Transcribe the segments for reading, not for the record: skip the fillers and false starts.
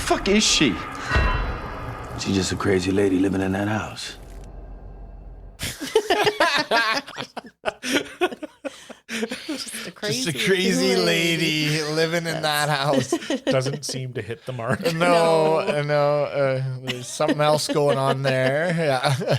fuck is she? She's just a crazy lady living in that house. Just a crazy lady living in that house. Doesn't seem to hit the mark. No. There's something else going on there. Yeah.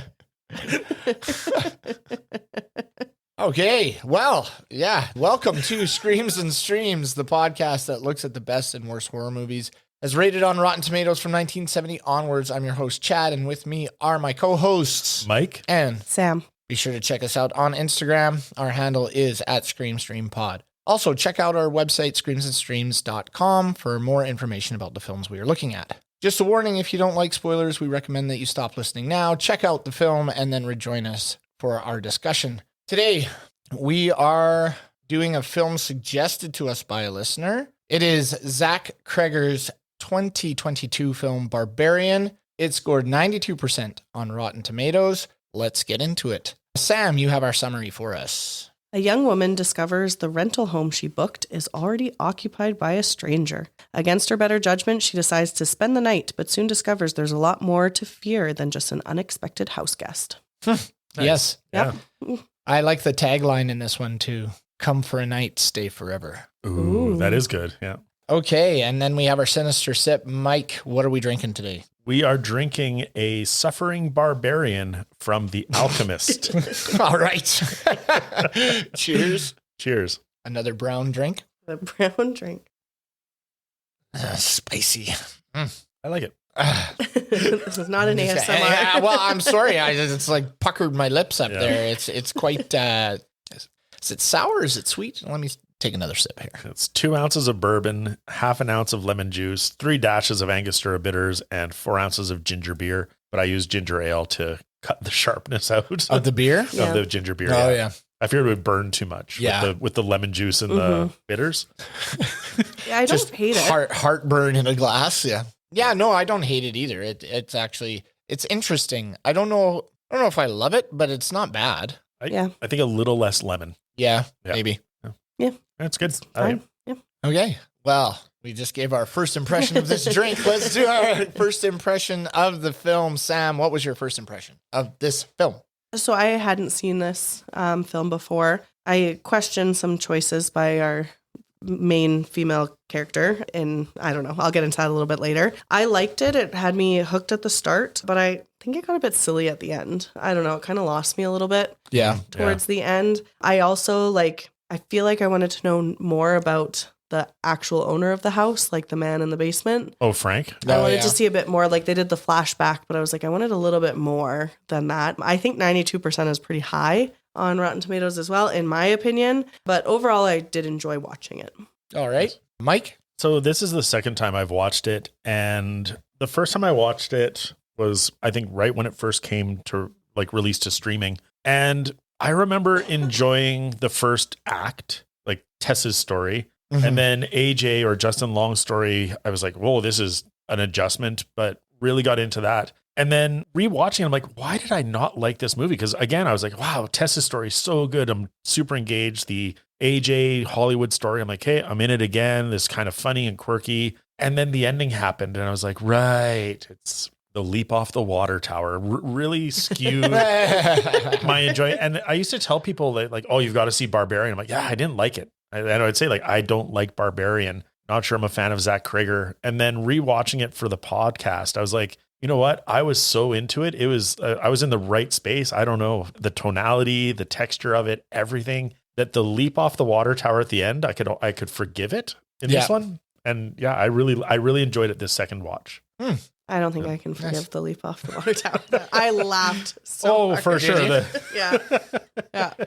Okay. Well, yeah. Welcome to Screams and Streams, the podcast that looks at the best and worst horror movies as rated on Rotten Tomatoes from 1970 onwards. I'm your host, Chad, and with me are my co-hosts, Mike and Sam. Be sure to check us out on Instagram. Our handle is @ScreamStreamPod. Also, check out our website, screamsandstreams.com, for more information about the films we are looking at. Just a warning, if you don't like spoilers, we recommend that you stop listening now, check out the film, and then rejoin us for our discussion. Today, we are doing a film suggested to us by a listener. It is Zach Cregger's 2022 film, Barbarian. It scored 92% on Rotten Tomatoes. Let's get into it. Sam, you have our summary for us. A young woman discovers the rental home she booked is already occupied by a stranger. Against her better judgment, she decides to spend the night, but soon discovers there's a lot more to fear than just an unexpected house guest. Nice. Yes. Yep. Yeah. I like the tagline in this one too. Come for a night, stay forever. Ooh, that is good. Yeah. Okay, and then we have our sinister sip. Mike, what are we drinking today? We are drinking a suffering barbarian from The Alchemist. All right. Cheers. Cheers. Another brown drink. The brown drink. Spicy. I like it. This is not an ASMR. Yeah, well, I'm sorry. It's like puckered my lips up there. It's quite, is it sour? Is it sweet? Let me take another sip here. It's 2 ounces of bourbon, half an ounce of lemon juice, 3 dashes of Angostura bitters, and 4 ounces of ginger beer. But I use ginger ale to cut the sharpness out Of the beer? of Yeah. the ginger beer. Oh, yeah. I feared it would burn too much with the lemon juice and the bitters. Yeah, I don't hate it. Heartburn in a glass. Yeah. Yeah, no, I don't hate it either. It's actually, it's interesting. I don't know if I love it, but it's not bad. I think a little less lemon. Yeah. Yeah. Maybe. That's good. Fine. Yeah. Okay. Well, we just gave our first impression of this drink. Let's do our first impression of the film. Sam, what was your first impression of this film? So I hadn't seen this film before. I questioned some choices by our main female character, and I don't know, I'll get into that a little bit later. I liked it. It had me hooked at the start, but I think it got a bit silly at the end. I don't know. It kind of lost me a little bit towards the end. I also I feel like I wanted to know more about the actual owner of the house, like the man in the basement. Oh, Frank? I wanted to see a bit more. Like, they did the flashback, but I was like, I wanted a little bit more than that. I think 92% is pretty high on Rotten Tomatoes as well, in my opinion. But overall, I did enjoy watching it. All right. Mike? So this is the second time I've watched it. And the first time I watched it was, I think, right when it first came to released to streaming. And I remember enjoying the first act, like Tessa's story. Mm-hmm. And then AJ or Justin Long's story, I was like, whoa, this is an adjustment, but really got into that. And then rewatching, I'm like, why did I not like this movie? Because again, I was like, wow, Tessa's story is so good. I'm super engaged. The AJ Hollywood story, I'm like, hey, I'm in it again. This kind of funny and quirky. And then the ending happened. And I was like, right, it's the leap off the water tower. Really skewed my enjoyment. And I used to tell people that oh, you've got to see Barbarian. I'm like, yeah, I didn't like it. And I'd say I don't like Barbarian. Not sure I'm a fan of Zach Cregger. And then rewatching it for the podcast, I was like, you know what? I was so into it. It was, I was in the right space. I don't know, the tonality, the texture of it, everything. That the leap off the water tower at the end, I could forgive it in this one. And yeah, I really enjoyed it this second watch. I don't think I can forgive the leap off the water tower. I laughed so hard. For sure. Yeah.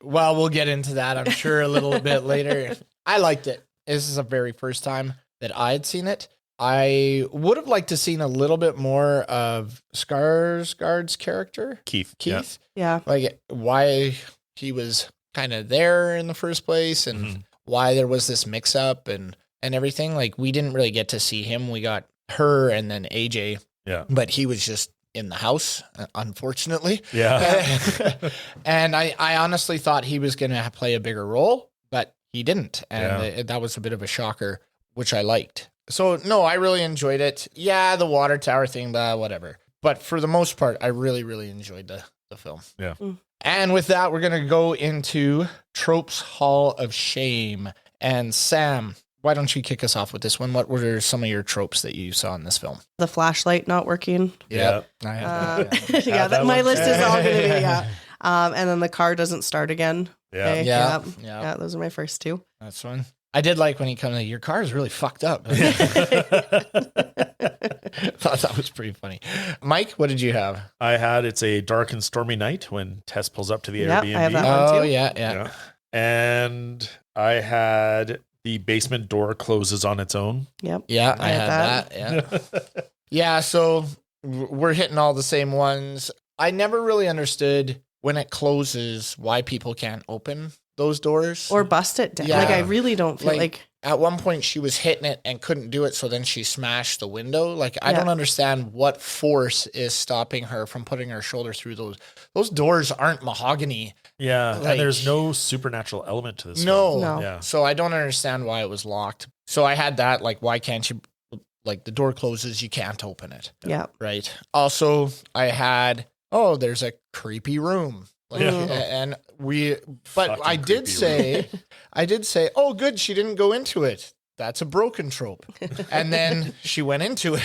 Well, we'll get into that, I'm sure, a little bit later. I liked it. This is the very first time that I had seen it. I would have liked to seen a little bit more of Skarsgård's character. Keith. Yeah. Like why he was kind of there in the first place and why there was this mix up and everything. Like we didn't really get to see him. We got her and then AJ. Yeah. But he was just in the house, unfortunately. Yeah. And I honestly thought he was going to play a bigger role, but he didn't. And that was a bit of a shocker, which I liked. So, no, I really enjoyed it. Yeah, the water tower thing, whatever. But for the most part, I really, really enjoyed the film. Yeah. And with that, we're going to go into Tropes Hall of Shame. And Sam, why don't you kick us off with this one? What were some of your tropes that you saw in this film? The flashlight not working. Yeah. I have that, Yeah, that my one. list is all going to be, yeah. And then the car doesn't start again. Yeah. Okay, Yeah. Yeah, those are my first two. That's one. I did like when he comes like, your car is really fucked up. Thought that was pretty funny. Mike, what did you have? I had It's a Dark and Stormy Night when Tess pulls up to the Yep, I Airbnb. have that one. Oh, too. yeah. Yeah. And I had the basement door closes on its own. Yep. Yeah, I I had had that. Yeah. Yeah, so we're hitting all the same ones. I never really understood when it closes why people can't open those doors. Or bust it down. Yeah. Like, I really don't feel like at one point she was hitting it and couldn't do it, so then she smashed the window. Like, I Yeah. don't understand what force is stopping her from putting her shoulder through those. Those doors aren't mahogany. Yeah. Like- and there's no supernatural element to this. No. film. No. Yeah. So I don't understand why it was locked. So I had that, like, why can't you, like, the door closes, you can't open it. yeah. Right. Also, I had, there's a creepy room. Like, and but Fucking I did creepy say, oh, good, she didn't go into it. That's a broken trope. And then she went into it.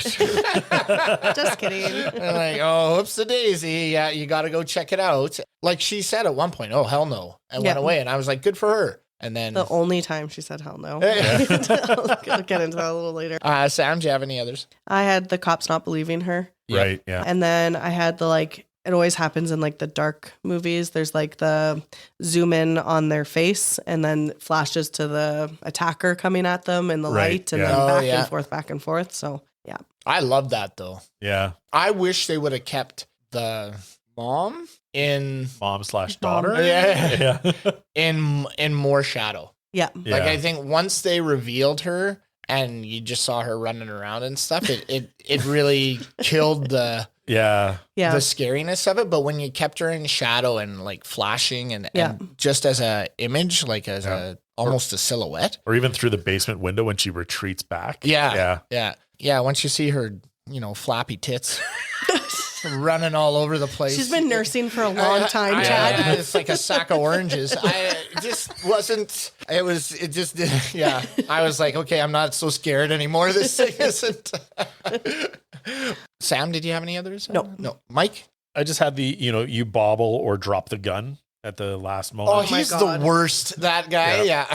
Just kidding. And like, oh, whoops a daisy. Yeah, you got to go check it out. Like she said at one point, oh, hell no. And Yeah. went away. And I was like, good for her. And then, The only time she said hell no. Yeah. I'll get into that a little later. Sam, do you have any others? I had the cops not believing her. Right. Yeah. And then I had the it always happens in like the dark movies. There's like the zoom in on their face and then flashes to the attacker coming at them in the Right, light and yeah. then Oh, back yeah. and forth. So yeah. I love that, though. Yeah. I wish they would have kept the mom in Mom/daughter. Yeah. Yeah. in more shadow. Yeah. Yeah. Like, I think once they revealed her and you just saw her running around and stuff, it really killed the Yeah. Yeah. scariness of it. But when you kept her in shadow and like flashing and Yeah. just as a image, like as a almost a silhouette. Or even through the basement window when she retreats back. Yeah. Yeah. Yeah. Once you see her, flappy tits running all over the place. She's been nursing for a long time, I- Chad. it's like a sack of oranges. It just wasn't. It just did. Yeah. I was like, okay, I'm not so scared anymore. This thing isn't. Sam, did you have any others? No. No. Mike? I just had the, you bobble or drop the gun at the last moment. Oh, my he's God. the worst. That guy. Yeah.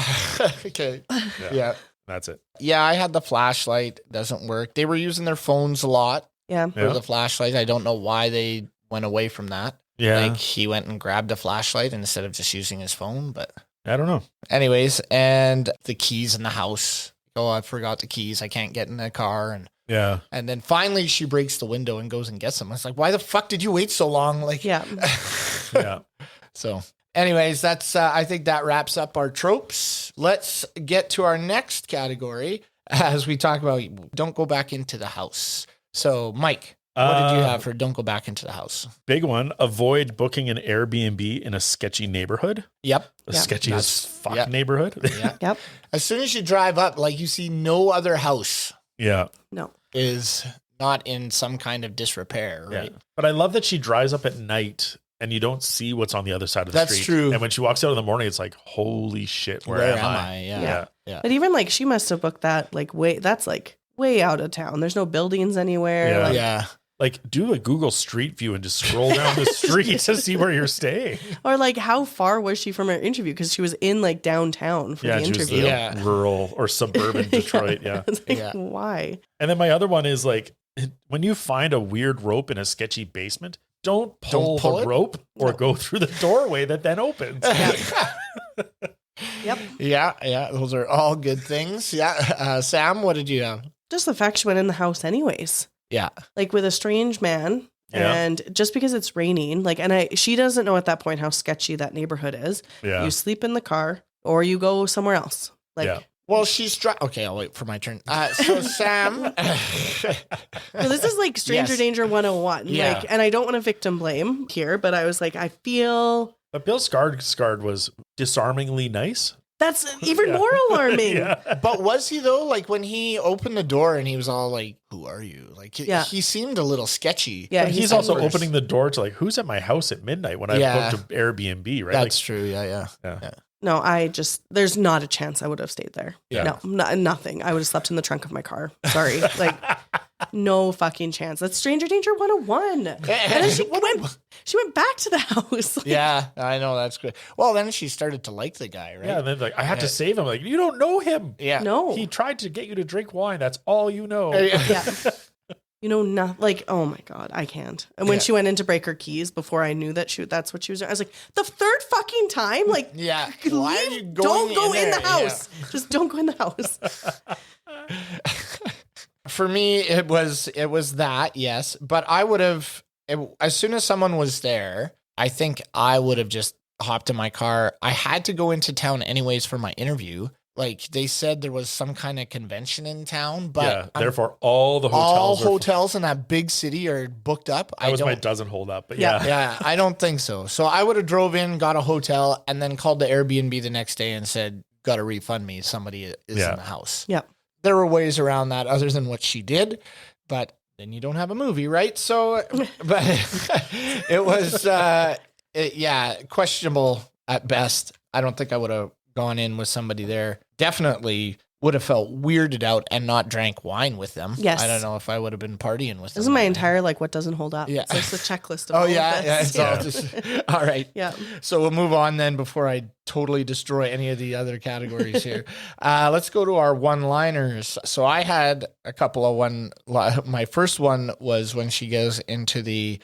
Okay. Yeah. That's it. Yeah. I had the flashlight. Doesn't work. They were using their phones a lot Yeah. for Yeah. the flashlight. I don't know why they went away from that. Yeah. Like he went and grabbed a flashlight instead of just using his phone. But I don't know. anyways, and the keys in the house. Oh, I forgot the keys. I can't get in the car. Yeah. And then finally she breaks the window and goes and gets them. It's like, why the fuck did you wait so long? Like, Yeah. Yeah. So anyways, that's, I think that wraps up our tropes. Let's get to our next category as we talk about don't go back into the house. So Mike, what did you have for don't go back into the house? Big one. Avoid booking an Airbnb in a sketchy neighborhood. Yep. A Yeah. sketchy as fuck yeah. neighborhood. Yeah. Yep. As soon as you drive up, like you see no other house Yeah. No. is not in some kind of disrepair, Yeah. right? But I love that she drives up at night and you don't see what's on the other side of the That's street. true. And when she walks out in the morning, it's like, holy shit, where am I? Yeah. Yeah. Yeah. But even like she must have booked that that's way out of town. There's no buildings anywhere. Yeah. Like, Yeah. Like, do a Google Street View and just scroll down the street to see where you're staying. Or like how far was she from her interview? Because she was in like downtown for Yeah, the she was interview. the Yeah. rural or suburban Detroit. Yeah. It's like, Yeah. why? And then my other one is like, when you find a weird rope in a sketchy basement, don't pull pull the it? rope or go through the doorway that then opens. Yep. Yeah. Those are all good things. Yeah. Sam, what did you have? Just the fact she went in the house anyways. Yeah. Like with a strange man. Yeah. And just because it's raining, like, she doesn't know at that point how sketchy that neighborhood is. Yeah. You sleep in the car or you go somewhere else. Like, Yeah. Well, she's okay, I'll wait for my turn. So Sam, so this is like Stranger Yes. Danger 101. Yeah. Like, and I don't want to victim blame here, but I was like, I feel But Bill Skarsgård was disarmingly nice. That's even more alarming. But was he though? Like when he opened the door and he was all like, "Who are you?" Like he seemed a little sketchy. Yeah, But he's also opening the door to like, who's at my house at midnight when I booked an Airbnb, right? That's true. Yeah. No, there's not a chance I would have stayed there. Yeah. No, nothing. I would have slept in the trunk of my car. Sorry. Like, no fucking chance. That's Stranger Danger 101. And then she went back to the house. Like, yeah, I know. That's good. Well, then she started to like the guy, right? Yeah, and then like, I had to save him. Like, you don't know him. Yeah. No. He tried to get you to drink wine. That's all you know. Yeah. You know, not like, oh my God, I can't. And when she went in to break her keys before I knew that that's what she was doing, I was like, the third fucking time? Like, yeah. Why are you don't go in the house. Yeah. Just don't go in the house. For me, it was that, yes. But I would have, as soon as someone was there, I think I would have just hopped in my car. I had to go into town anyways for my interview. Like they said there was some kind of convention in town, but therefore all the hotels in that big city are booked up. That was my doesn't hold up, but yeah, I don't think so. So I would have drove in, got a hotel, and then called the Airbnb the next day and said, "Got to refund me. Somebody is in the house." Yeah, there were ways around that other than what she did, but then you don't have a movie, right? So, but it was questionable at best. I don't think I would have gone in with somebody there. Definitely would have felt weirded out and not drank wine with them. Yes. I don't know if I would have been partying with them. This is my entire, like, what doesn't hold up. Yeah. It's like the checklist of all of this. It's all just, all right. Yeah. So we'll move on then before I totally destroy any of the other categories here. Let's go to our one-liners. So I had a couple of my first one was when she goes into the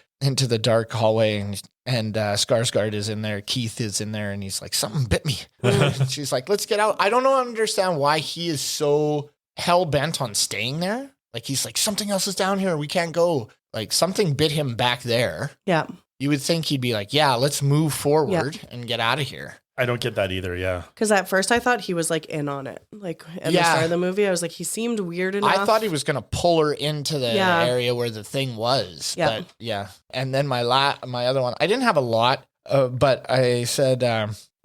dark hallway and Skarsgård is in there. Keith is in there and he's like, something bit me. And she's like, let's get out. I don't understand why he is so hell-bent on staying there. Like he's like, something else is down here. We can't go. Like something bit him back there. Yeah. You would think he'd be like, yeah, let's move forward and get out of here. I don't get that either, yeah. Because at first I thought he was like in on it. Like at the start of the movie, I was like, he seemed weird enough. I thought he was going to pull her into the area where the thing was. Yeah. But yeah. And then my other one, I didn't have a lot, but I said,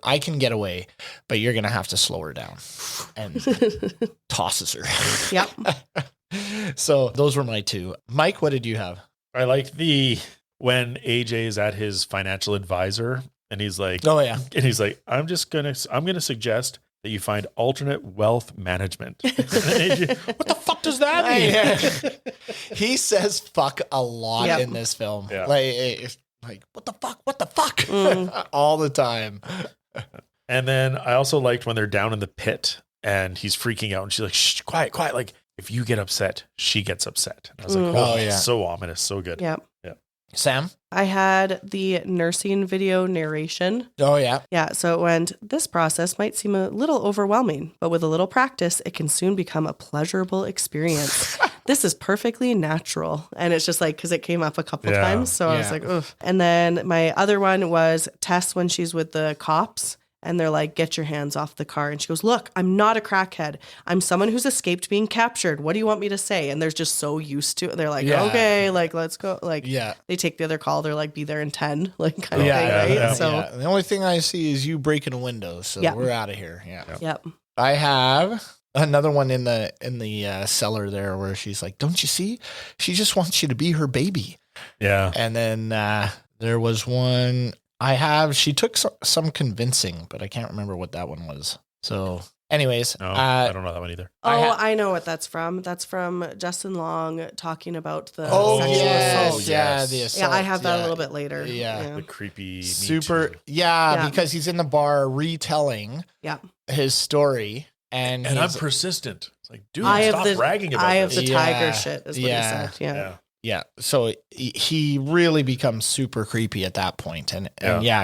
I can get away, but you're going to have to slow her down. And tosses her. Yep. So those were my two. Mike, what did you have? I like when AJ is at his financial advisor and he's like, oh yeah. And he's like, I'm going to suggest that you find alternate wealth management. AJ, what the fuck does that mean? He says fuck a lot in this film. Yeah. Like, what the fuck? All the time. And then I also liked when they're down in the pit and he's freaking out and she's like, shh, quiet. Like, if you get upset, she gets upset. And I was like, so ominous, so good. Yeah. Sam? I had the nursing video narration. Oh, yeah. Yeah, so it went, this process might seem a little overwhelming, but with a little practice, it can soon become a pleasurable experience. This is perfectly natural. And it's just like, because it came up a couple times. So I was like, ugh. And then my other one was Tess when she's with the cops. And they're like, get your hands off the car. And she goes, look, I'm not a crackhead. I'm someone who's escaped being captured. What do you want me to say? And they're just so used to it. They're like, okay, like, let's go. Like, they take the other call. They're like, be there in 10, like kind of thing, right? Yeah. So the only thing I see is you breaking a window. So we're out of here. Yeah. Yep. I have another one in the cellar there where she's like, don't you see? She just wants you to be her baby. Yeah. And then there was one... she took some convincing, but I can't remember what that one was. So anyways. No, I don't know that one either. I know what that's from. That's from Justin Long talking about the sexual assault. Yeah, the assault. Yeah, I have that a little bit later. Yeah. The creepy super because he's in the bar retelling his story. And I'm persistent. It's like, dude, stop bragging about I have this. the tiger shit is what he said. Yeah. So he really becomes super creepy at that point. And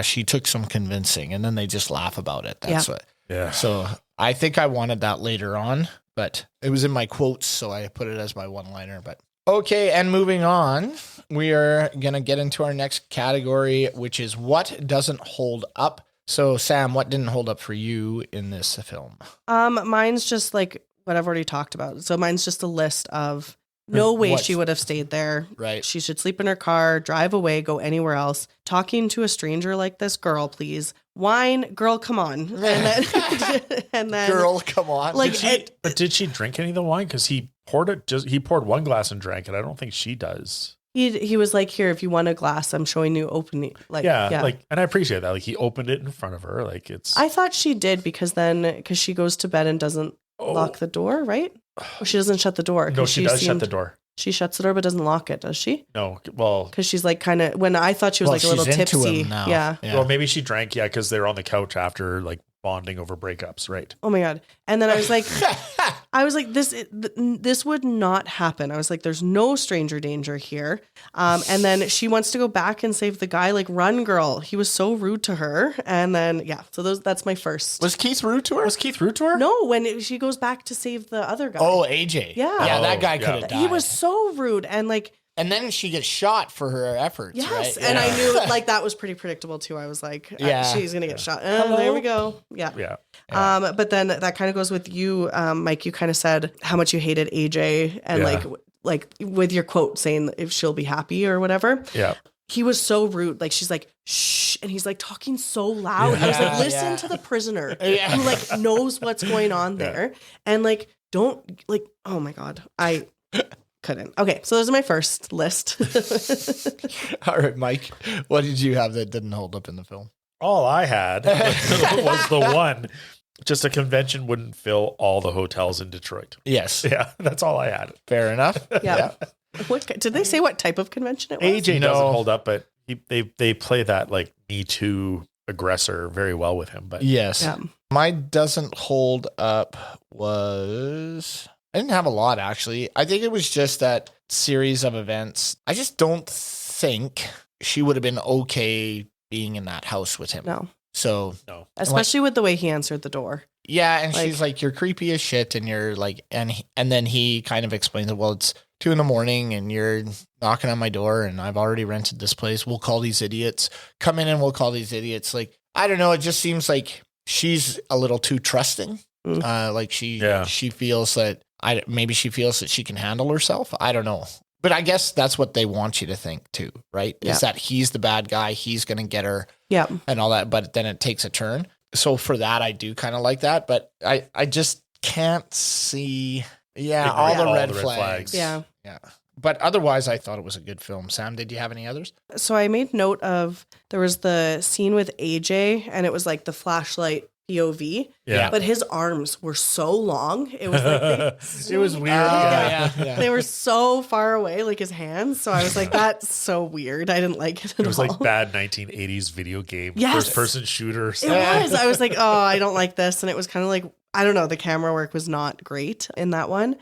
she took some convincing and then they just laugh about it. That's what. Yeah. So I think I wanted that later on, but it was in my quotes. So I put it as my one-liner, but okay. And moving on, we are going to get into our next category, which is what doesn't hold up. So Sam, what didn't hold up for you in this film? Mine's just like what I've already talked about. So mine's just a list of no way she would have stayed there. Right. She should sleep in her car, drive away, go anywhere else. Talking to a stranger like this girl, please. wine, girl, come on. And then Girl, come on. Like, Did she drink any of the wine? Because he poured one glass and drank it. I don't think she does. he was like, here, if you want a glass, I'm showing you opening. Like, Yeah, like, and I appreciate that. Like, he opened it in front of her. Like, it's. I thought she did because she goes to bed and doesn't lock the door, right? Or she doesn't shut the door. No, she does shut the door. She shuts the door but doesn't lock it, does she? No, well, because she's like kind of, when I thought she was like a little she's into tipsy. him now. Yeah. well, maybe she drank, because they were on the couch after like bonding over breakups, right? Oh my God. And then I was like, this would not happen. I was like, there's no stranger danger here. And then she wants to go back and save the guy. Like, run, girl. He was so rude to her. And then, so that's my first. Was Keith rude to her? Was Keith rude to her? No, when she goes back to save the other guy. Oh, AJ. Yeah. Yeah, that guy Oh, could have died. He was so rude. And like, and then she gets shot for her efforts, yes. right? And I knew like that was pretty predictable too. I was like, she's going to get shot. There we go. Yeah. Yeah. But then that kind of goes with you, Mike. You kind of said how much you hated AJ and like with your quote saying if she'll be happy or whatever. Yeah. He was so rude. Like, she's like, shh. And he's like talking so loud. I was like, listen to the prisoner who like knows what's going on there. And like, don't like, oh my God. I couldn't. Okay. So those are my first list. All right, Mike, what did you have that didn't hold up in the film? All I had was the one. Just a convention wouldn't fill all the hotels in Detroit. Yes. Yeah, that's all I had. Fair enough. Yeah. What did they say? What type of convention it was? AJ doesn't hold up, but they play that like Me Too aggressor very well with him. But yes, Yeah. mine doesn't hold up. I didn't have a lot actually. I think it was just that series of events. I just don't think she would have been okay being in that house with him. No. So no, Especially with the way he answered the door. yeah, and Like- she's like, "You're creepy as shit," and you're like, and then he kind of explains it. Well, it's 2 a.m. and you're knocking on my door, and I've already rented this place. We'll call these idiots. Come in, and we'll call these idiots. Like, I don't know. It just seems like she's a little too trusting. Like she feels that maybe she feels that she can handle herself. I don't know. But I guess that's what they want you to think too, right? Yeah. Is that he's the bad guy, he's going to get her Yeah. and all that, but then it takes a turn. So for that, I do kind of like that, but I just can't see, all the red flags. Yeah. Yeah. But otherwise, I thought it was a good film. Sam, did you have any others? So I made note of, there was the scene with AJ and it was like the flashlight POV, yeah, but his arms were so long. It was like it was weird. Yeah. they were so far away, like his hands. So I was like, that's so weird. I didn't like it at It was all. like bad 1980s video game, Yes. first-person shooter. It was. I was like, oh, I don't like this. And it was kind of like, I don't know, the camera work was not great in that one.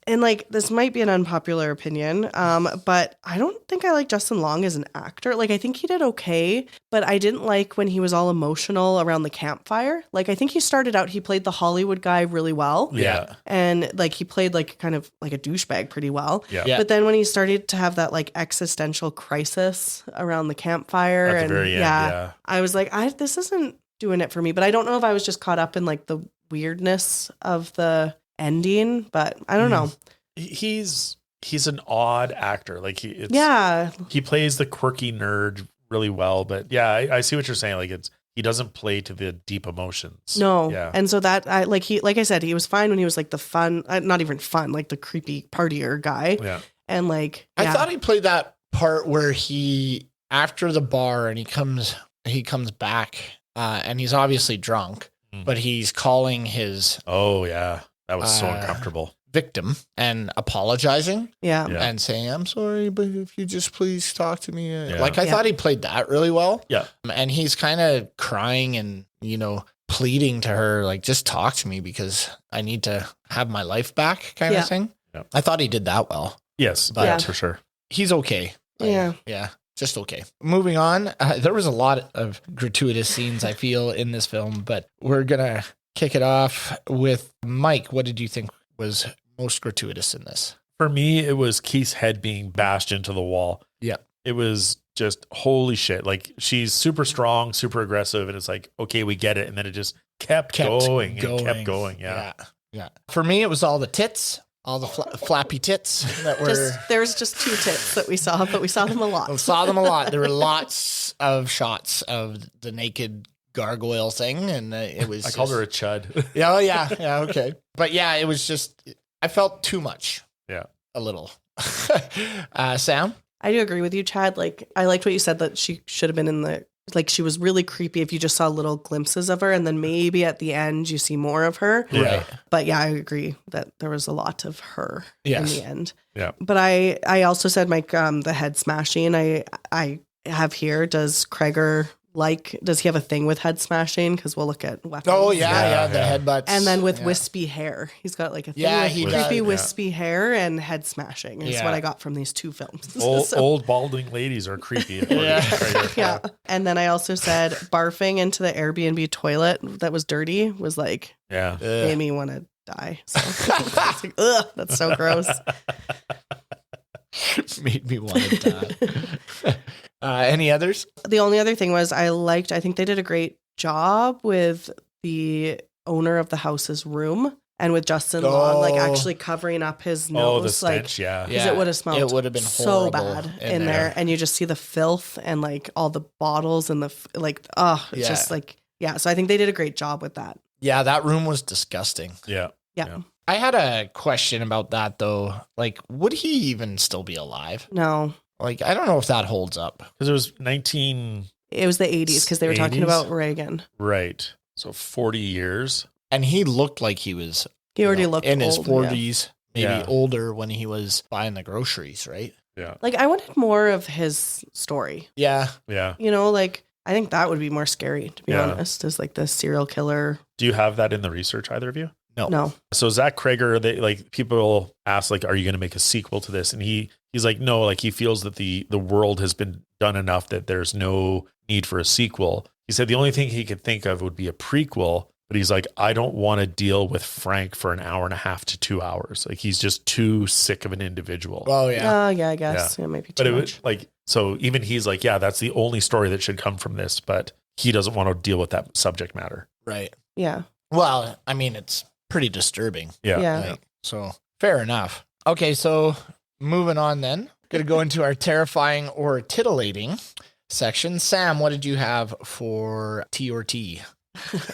And like, this might be an unpopular opinion, but I don't think I like Justin Long as an actor. Like, I think he did okay, but I didn't like when he was all emotional around the campfire. Like, I think he started out, he played the Hollywood guy really well. Yeah. And like, he played like kind of like a douchebag pretty well. Yeah. But then when he started to have that like existential crisis around the campfire At the very end, yeah. I was like, this isn't doing it for me. But I don't know if I was just caught up in like the weirdness of the ending, but I don't know. He's an odd actor. Like he plays the quirky nerd really well, but yeah, I see what you're saying. Like he doesn't play to the deep emotions. No. Yeah. And so that like I said, he was fine when he was like the fun, not even fun, like the creepy partier guy. Yeah. And like, I thought he played that part where he, after the bar and he comes back and he's obviously drunk, but he's calling his that was so uncomfortable. Victim and apologizing and saying, "I'm sorry, but if you just please talk to me." Like I thought he played that really well. Yeah. And he's kind of crying and, pleading to her, like, just talk to me because I need to have my life back kind of thing. Yeah. I thought he did that well. Yes, But for sure. He's okay. Yeah. Yeah. Just okay. Moving on. There was a lot of gratuitous scenes, I feel, in this film, but we're going to kick it off with Mike. What did you think was most gratuitous in this? For me, it was Keith's head being bashed into the wall. Yeah. It was just holy shit. Like she's super strong, super aggressive, and it's like, okay, we get it. And then it just kept going. Kept going. Yeah. For me, it was all the tits, all the flappy tits that were. There was just 2 tits that we saw, but we saw them a lot. I saw them a lot. There were lots of shots of the naked gargoyle thing, and it was. I called her a chud. Yeah, oh, yeah, okay. But yeah, it was just. I felt too much. Yeah, a little. Sam, I do agree with you, Chad. Like, I liked what you said that she should have been in the. Like, she was really creepy if you just saw little glimpses of her, and then maybe at the end you see more of her. Yeah. Right. But yeah, I agree that there was a lot of her in the end. Yeah. But I also said, Mike, the head smashing. I have here. Does Cregger does he have a thing with head smashing? Because we'll look at weapons. Oh yeah, the headbutts, and then with wispy hair, he's got like a thing with creepy wispy hair and head smashing. Is what I got from these two films. Old balding ladies are creepy. Yeah. And then I also said barfing into the Airbnb toilet that was dirty was like made me want to die. So it's like, ugh, that's so gross. Made me want to die. Any others? The only other thing was I think they did a great job with the owner of the house's room and with Justin Long, like actually covering up his nose. The stench, because it would have smelled it would have been so bad in there. And you just see the filth and like all the bottles and just like, so I think they did a great job with that. Yeah, that room was disgusting. Yeah. I had a question about that though. Like, would he even still be alive? No. Like, I don't know if that holds up. Because it was It was the 80s because they were talking about Reagan. Right. So 40 years. And he looked like he was... He already looked in old, his 40s, maybe older when he was buying the groceries, right? Yeah. Like, I wanted more of his story. Yeah. Yeah. You know, like, I think that would be more scary, to be honest, is like the serial killer. Do you have that in the research, either of you? No. So Zach Cregger, people ask, like, are you going to make a sequel to this? And he's like, no, like he feels that the world has been done enough that there's no need for a sequel. He said the only thing he could think of would be a prequel, but he's like, I don't want to deal with Frank for an hour and a half to 2 hours. Like he's just too sick of an individual. Oh yeah. Yeah, I guess. Yeah, maybe too but much. It like, so even he's like, yeah, that's the only story that should come from this, but he doesn't want to deal with that subject matter. Right. Yeah. Well, I mean, it's pretty disturbing. Yeah. So fair enough. Okay, so moving on then. Going to go into our terrifying or titillating section. Sam, what did you have for T or T?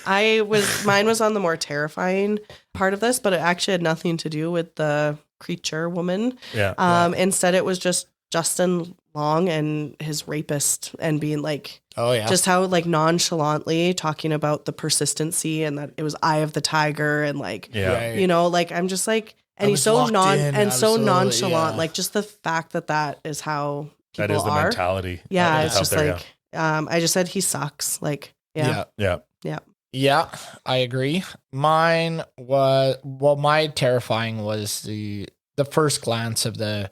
Mine was on the more terrifying part of this, but it actually had nothing to do with the creature woman. Yeah. Instead, it was just Justin Long and his rapist and being like, just how like nonchalantly talking about the persistency and that it was eye of the tiger and like, you know, like I'm just like, and he's so nonchalant, like just the fact that is how people that is the are. mentality. Yeah, it's just like, I just said he sucks. Like, Yeah, I agree. Mine was, my terrifying was the first glance of the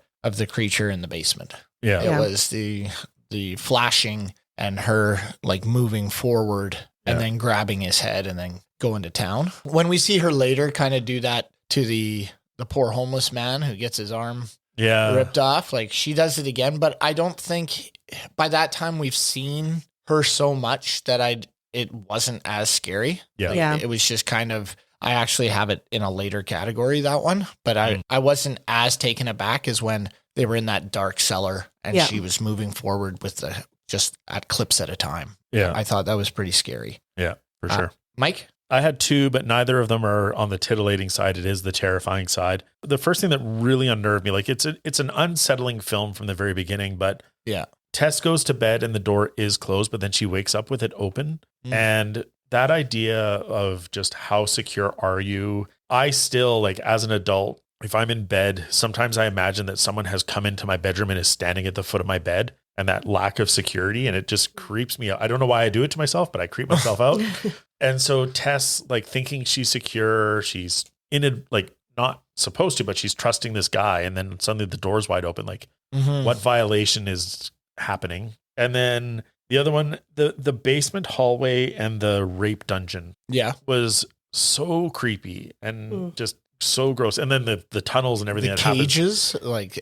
creature in the basement. Yeah. It was the flashing and her like moving forward and then grabbing his head and then going to town. When we see her later kind of do that to the poor homeless man who gets his arm ripped off, like she does it again. But I don't think by that time we've seen her so much that it wasn't as scary. Yeah. It was just kind of, I actually have it in a later category, that one, but I wasn't as taken aback as when they were in that dark cellar and she was moving forward with just at clips at a time. Yeah. I thought that was pretty scary. Yeah, for sure. Mike? I had two, but neither of them are on the titillating side. It is the terrifying side. The first thing that really unnerved me, like it's an unsettling film from the very beginning, but Tess goes to bed and the door is closed, but then she wakes up with it open. And that idea of just how secure are you? I still, like as an adult, if I'm in bed, sometimes I imagine that someone has come into my bedroom and is standing at the foot of my bed, and that lack of security, and it just creeps me out. I don't know why I do it to myself, but I creep myself out. And so Tess, like thinking she's secure, she's in it, like not supposed to, but she's trusting this guy. And then suddenly the door's wide open. Like what violation is happening? And then the other one, the basement hallway and the rape dungeon was so creepy and just so gross. And then the tunnels and everything. The that cages, like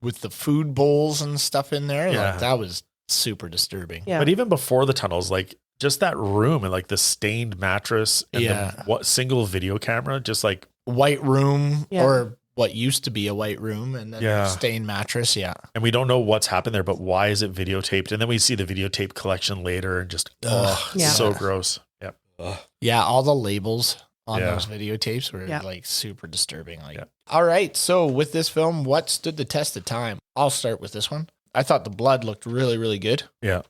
with the food bowls and stuff in there. Like that was super disturbing. Yeah. But even before the tunnels, like just that room and like the stained mattress and the single video camera, just like white room or what used to be a white room and then a stained mattress. Yeah. And we don't know what's happened there, but why is it videotaped? And then we see the videotape collection later and just, so gross. Yep. Yeah. All the labels on those videotapes were like super disturbing. Like, all right. So with this film, what stood the test of time? I'll start with this one. I thought the blood looked really, really good. Yeah.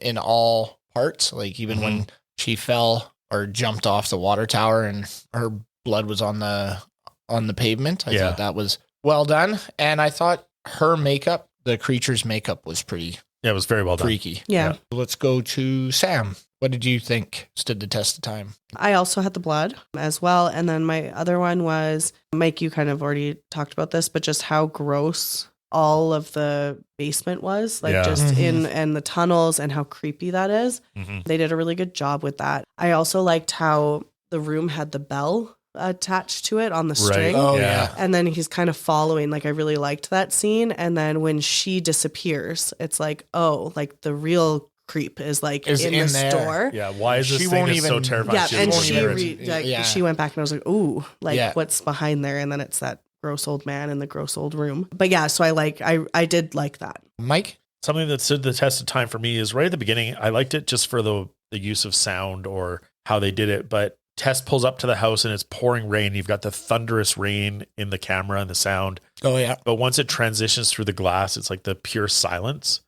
In all parts, like even when she fell or jumped off the water tower and her blood was on the pavement. I thought that was well done. And I thought her makeup, the creature's makeup, was pretty it was very well done. Freaky. Yeah. Let's go to Sam. What did you think stood the test of time? I also had the blood as well. And then my other one was, Mike, you kind of already talked about this, but just how gross all of the basement was, like just in the tunnels, and how creepy that is. They did a really good job with that. I also liked how the room had the bell attached to it on the string. Oh yeah. And then he's kind of following, like I really liked that scene. And then when she disappears, it's like, oh, like the real creep is like in the there. store. Yeah, why is this She thing won't is so even- terrifying? Yeah, and won't she went back and I was like, ooh, like Yeah. what's behind there? And then it's that gross old man in the gross old room. But yeah, so I did like that. Mike? Something that stood the test of time for me is right at the beginning. I liked it just for the use of sound or how they did it. But Tess pulls up to the house and it's pouring rain. You've got the thunderous rain in the camera and the sound. Oh yeah. But once it transitions through the glass, it's like the pure silence.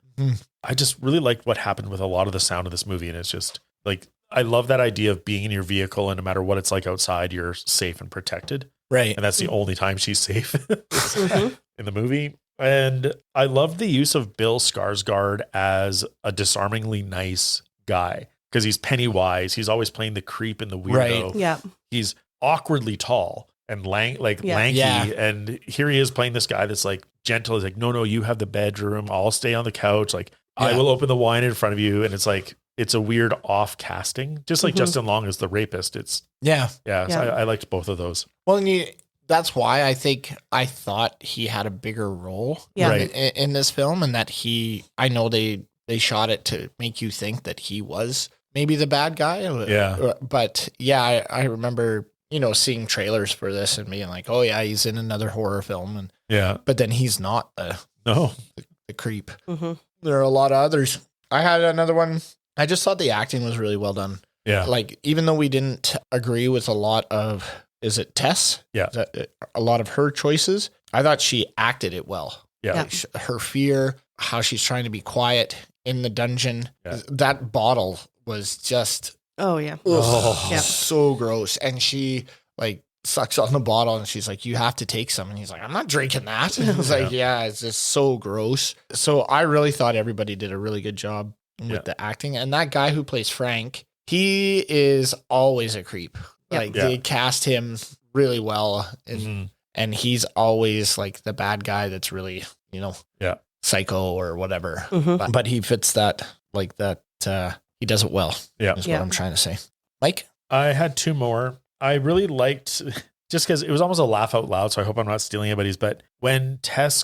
I just really liked what happened with a lot of the sound of this movie. And it's just like, I love that idea of being in your vehicle and no matter what it's like outside, you're safe and protected. Right. And that's the only time she's safe in the movie. And I love the use of Bill Skarsgård as a disarmingly nice guy because he's Pennywise. He's always playing the creep and the weirdo. Right. Yeah. He's awkwardly tall and lanky. Yeah. And here he is playing this guy that's like gentle. He's like, no, you have the bedroom. I'll stay on the couch. Like I will open the wine in front of you. And it's like, it's a weird off casting, just like Justin Long is the rapist. It's Yeah. So I liked both of those. Well, and that's why I thought he had a bigger role in this film, and that I know they shot it to make you think that he was maybe the bad guy. Yeah. But I remember, seeing trailers for this and being like, oh yeah, he's in another horror film. But then he's not the creep. There are a lot of others. I had another one. I just thought the acting was really well done. Yeah. Like, even though we didn't agree with a lot of, is it Tess? Yeah. A lot of her choices, I thought she acted it well. Yeah. Like, her fear, how she's trying to be quiet in the dungeon. Yeah. That bottle was just Oh yeah. so gross. And she like sucks on the bottle and she's like, you have to take some. And he's like, I'm not drinking that. And he's like, yeah, it's just so gross. So I really thought everybody did a really good job with the acting. And that guy who plays Frank, he is always a creep. Like they cast him really well. And he's always like the bad guy that's really, psycho or whatever. But he fits that, like that. He does it well. Yeah. Is what I'm trying to say. Mike? I had two more. I really liked, just because it was almost a laugh out loud, so I hope I'm not stealing anybody's, but when Tess,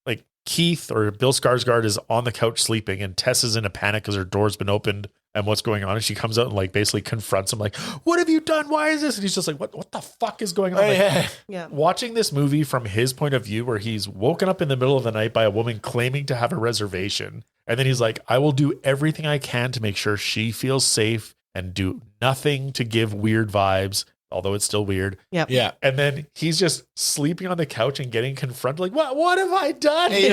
like Keith or Bill Skarsgård is on the couch sleeping and Tess is in a panic because her door's been opened and what's going on, and she comes out and like basically confronts him like, what have you done? Why is this? And he's just like, what the fuck is going on? Watching this movie from his point of view, where he's woken up in the middle of the night by a woman claiming to have a reservation. And then he's like, I will do everything I can to make sure she feels safe and do nothing to give weird vibes, although it's still weird. Yeah. And then he's just sleeping on the couch and getting confronted like, what have I done? I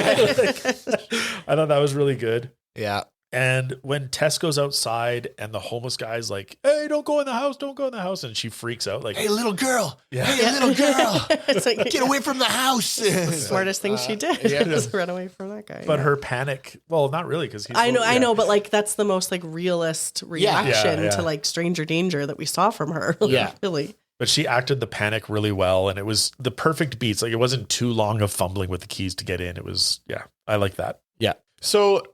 thought that was really good. Yeah. And when Tess goes outside and the homeless guy's like, hey, don't go in the house. And she freaks out like, hey, little girl. Yeah. Hey, little girl. It's like, Get away from the house. the smartest thing she did. Just run away from that guy. But her panic, well, not really, because he's I know, but like that's the most like realist reaction to like stranger danger that we saw from her. Really. But she acted the panic really well, and it was the perfect beats. Like, it wasn't too long of fumbling with the keys to get in. It was, I like that. Yeah. So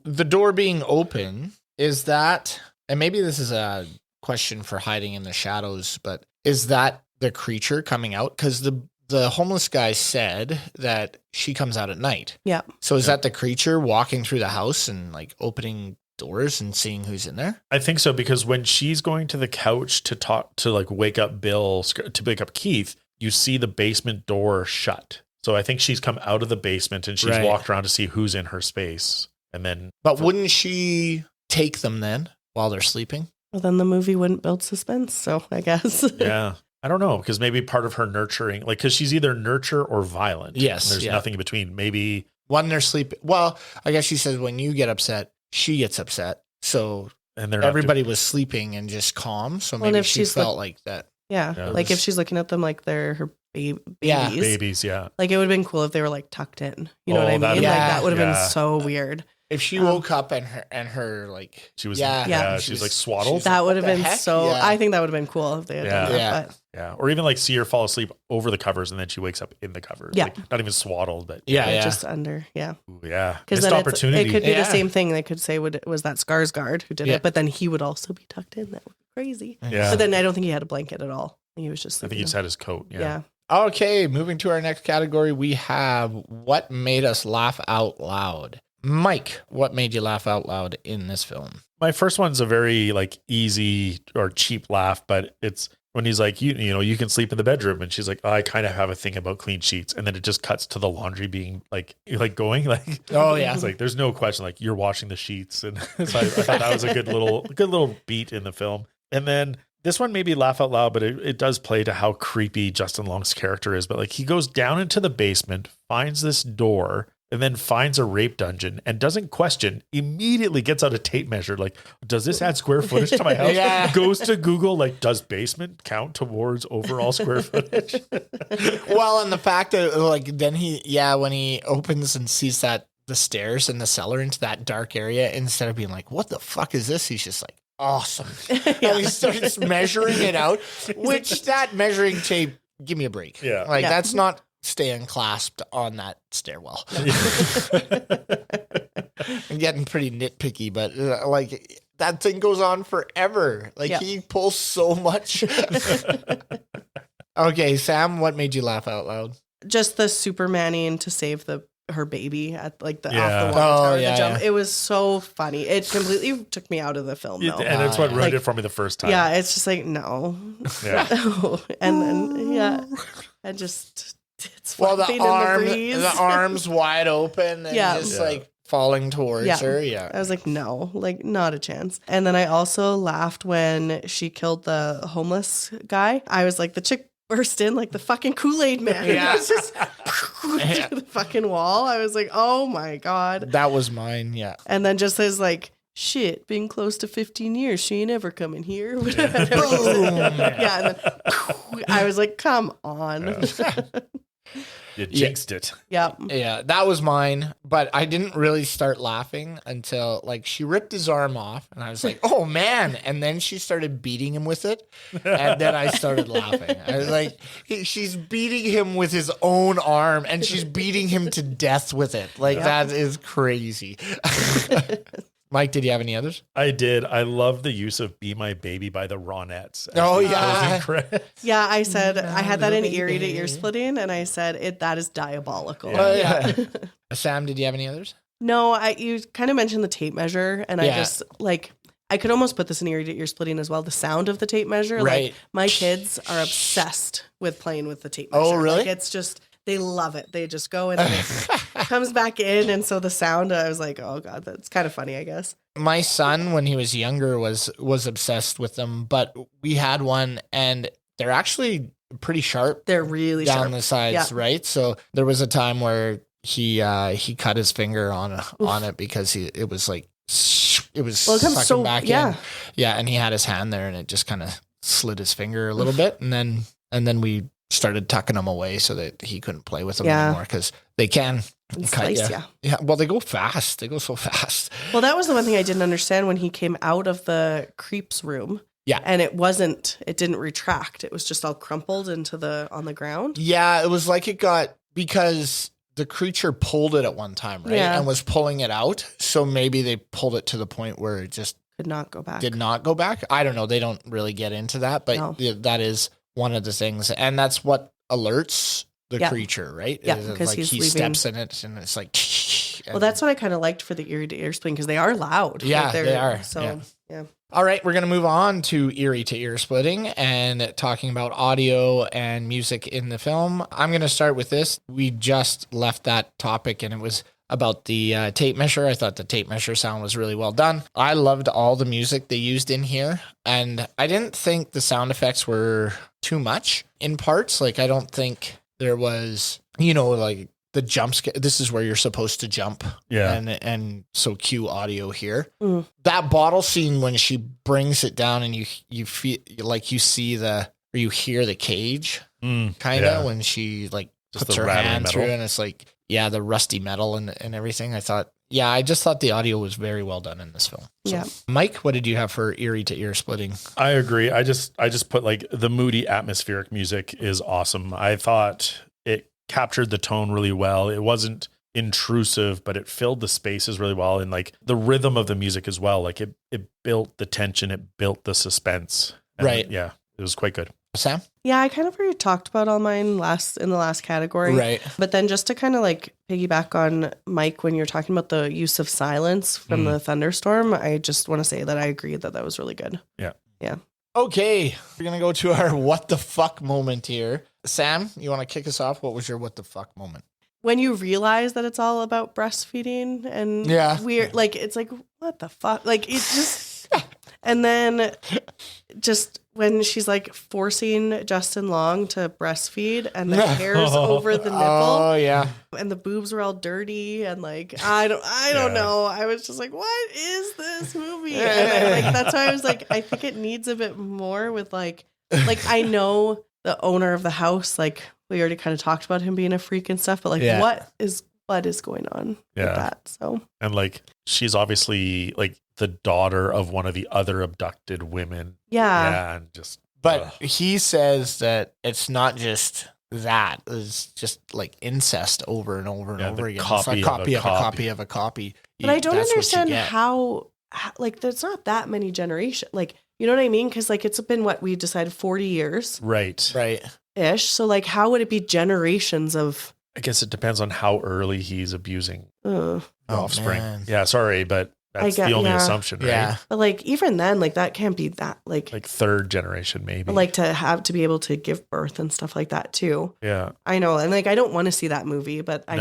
the door being open, is that, and maybe this is a question for hiding in the shadows, but is that the creature coming out? Because the homeless guy said that she comes out at night. Yeah. So is that the creature walking through the house and like opening doors and seeing who's in there? I think so, because when she's going to the couch to talk to like wake up Bill, to wake up Keith, you see the basement door shut. So I think she's come out of the basement and she's walked around to see who's in her space. And then, but wouldn't she take them then while they're sleeping? Well, then the movie wouldn't build suspense. So I guess. Yeah. I don't know. Because maybe part of her nurturing, like, because she's either nurture or violent. Yes. And there's nothing in between. Maybe when they're sleeping. Well, I guess she says when you get upset, she gets upset. So and everybody was sleeping and just calm. So maybe if she felt like that. Yeah. Like if she's looking at them like they're her babies. Yeah. Babies, yeah. Like it would have been cool if they were like tucked in. You know what I mean? Like that would have been so weird. If she woke up and her like she was she was like swaddled. That would have been so. Yeah. I think that would have been cool if they had done that. But. Yeah, or even like see her fall asleep over the covers and then she wakes up in the covers. Yeah, like, not even swaddled, but just under. Yeah, ooh, yeah. Because then it could be the same thing. They could say was that Skarsgård who did it, but then he would also be tucked in. That would be crazy. Yeah, but then I don't think he had a blanket at all. He was just. I think he just had his coat. Yeah. Okay, moving to our next category, we have what made us laugh out loud. Mike, what made you laugh out loud in this film? My first one's a very like easy or cheap laugh, but it's when he's like, you know, you can sleep in the bedroom, and she's like, oh, I kind of have a thing about clean sheets, and then it just cuts to the laundry being like going like, oh yeah, it's like there's no question, like you're washing the sheets, and so I thought that was a good little beat in the film. And then this one made me laugh out loud, but it does play to how creepy Justin Long's character is. But like he goes down into the basement, finds this door, and then finds a rape dungeon and doesn't question, immediately gets out a tape measure. Like, does this add square footage to my house? Yeah. Goes to Google, like, does basement count towards overall square footage? Well, and the fact that like, then when he opens and sees that the stairs in the cellar into that dark area, instead of being like, what the fuck is this? He's just like, awesome. And he starts measuring it out, which that measuring tape, give me a break. Yeah. Like that's not staying clasped on that stairwell. I'm getting pretty nitpicky, but like that thing goes on forever. Like he pulls so much. Okay, Sam, what made you laugh out loud? Just the Supermaning to save her baby at like the off the water tower, the jump. It was so funny. It completely took me out of the film though. And it's what ruined it for me the first time. Yeah, it's just like no. No. And then I just it's the arms wide open and just like falling towards her. Yeah. I was like, no, like not a chance. And then I also laughed when she killed the homeless guy. I was like, the chick burst in like the fucking Kool-Aid man. Yeah. It was just to the fucking wall. I was like, oh my God. That was mine, yeah. And then just says like, shit, been close to 15 years. She ain't ever coming here. Boom. And then I was like, come on. You jinxed it. Yeah, that was mine. But I didn't really start laughing until like she ripped his arm off and I was like, oh man. And then she started beating him with it. And then I started laughing. I was like, she's beating him with his own arm and she's beating him to death with it. Like that is crazy. Mike, did you have any others? I did. I love the use of Be My Baby by the Ronettes. Oh, yeah. Yeah, I said, I had that in eerie to ear splitting, and I said, that is diabolical. Yeah. Sam, did you have any others? No, you kind of mentioned the tape measure, and I just, like, I could almost put this in eerie to ear splitting as well. The sound of the tape measure. Right. Like, my kids are obsessed with playing with the tape measure. Oh, really? Like, it's just... They love it. They just go and then it comes back in. And so the sound, I was like, oh God, that's kind of funny, I guess. My son, when he was younger, was obsessed with them, but we had one and they're actually pretty sharp. They're really down sharp. The sides, right? So there was a time where he cut his finger on it because it was sucking back in. Yeah, and he had his hand there and it just kind of slid his finger a little bit. And then we started tucking them away so that he couldn't play with them anymore because they can cut you. Yeah. Well, they go fast. They go so fast. Well, that was the one thing I didn't understand when he came out of the creeps room. Yeah. And it didn't retract. It was just all crumpled on the ground. Yeah. It was like it got, because the creature pulled it at one time, right? Yeah. And was pulling it out. So maybe they pulled it to the point where it just did not go back. I don't know. They don't really get into that, but that is one of the things, and that's what alerts the creature, right? Yeah, because like he steps in it, and it's like. Well, that's what I kind of liked for the eerie to ear splitting because they are loud. Yeah, like they are. So yeah. All right, we're going to move on to eerie to ear splitting and talking about audio and music in the film. I'm going to start with this. We just left that topic and it was about the tape measure. I thought the tape measure sound was really well done. I loved all the music they used in here, and I didn't think the sound effects were too much in parts. Like, I don't think there was, like the jump scare. This is where you're supposed to jump. Yeah. And so cue audio here. That bottle scene when she brings it down and you feel like you see or you hear the cage kind of when she like Just puts the her rattling hand metal. through, and it's like, the rusty metal and everything. I just thought the audio was very well done in this film. So, Yeah. Mike, what did you have for eerie to ear splitting? I agree. I just put like the moody atmospheric music is awesome. I thought it captured the tone really well. It wasn't intrusive, but it filled the spaces really well. And like the rhythm of the music as well. Like it built the tension. It built the suspense. And Right. Yeah. It was quite good. Sam? Yeah, I kind of already talked about all mine in the last category. Right. But then just to kind of like piggyback on Mike, when you're talking about the use of silence from the thunderstorm, I just want to say that I agree that was really good. Yeah. Yeah. Okay, we're going to go to our what the fuck moment here. Sam, you want to kick us off? What was your what the fuck moment? When you realize that it's all about breastfeeding and weird, like, it's like, what the fuck? Like, it just, and then just when she's like forcing Justin Long to breastfeed and the hair's over the nipple. Oh, yeah. And the boobs were all dirty and like, I don't know. I was just like, what is this movie? And that's why I was like, I think it needs a bit more with like I know the owner of the house, like we already kind of talked about him being a freak and stuff, but like what is going on with that? So, and like she's obviously like the daughter of one of the other abducted women. Yeah. And just But he says that it's not just that. It's just like incest over and over and over again. It's like copy of a copy of a copy. But I don't understand how like there's not that many generations. Like, you know what I mean? Because like it's been what we decided 40 years. right. Ish. So like how would it be generations of I guess it depends on how early he's abusing offspring. man. Yeah, sorry, but that's the only assumption, right? Yeah. But like even then, like that can't be that like third generation maybe. like to be able to give birth and stuff like that too. Yeah. I know. And like I don't want to see that movie, but I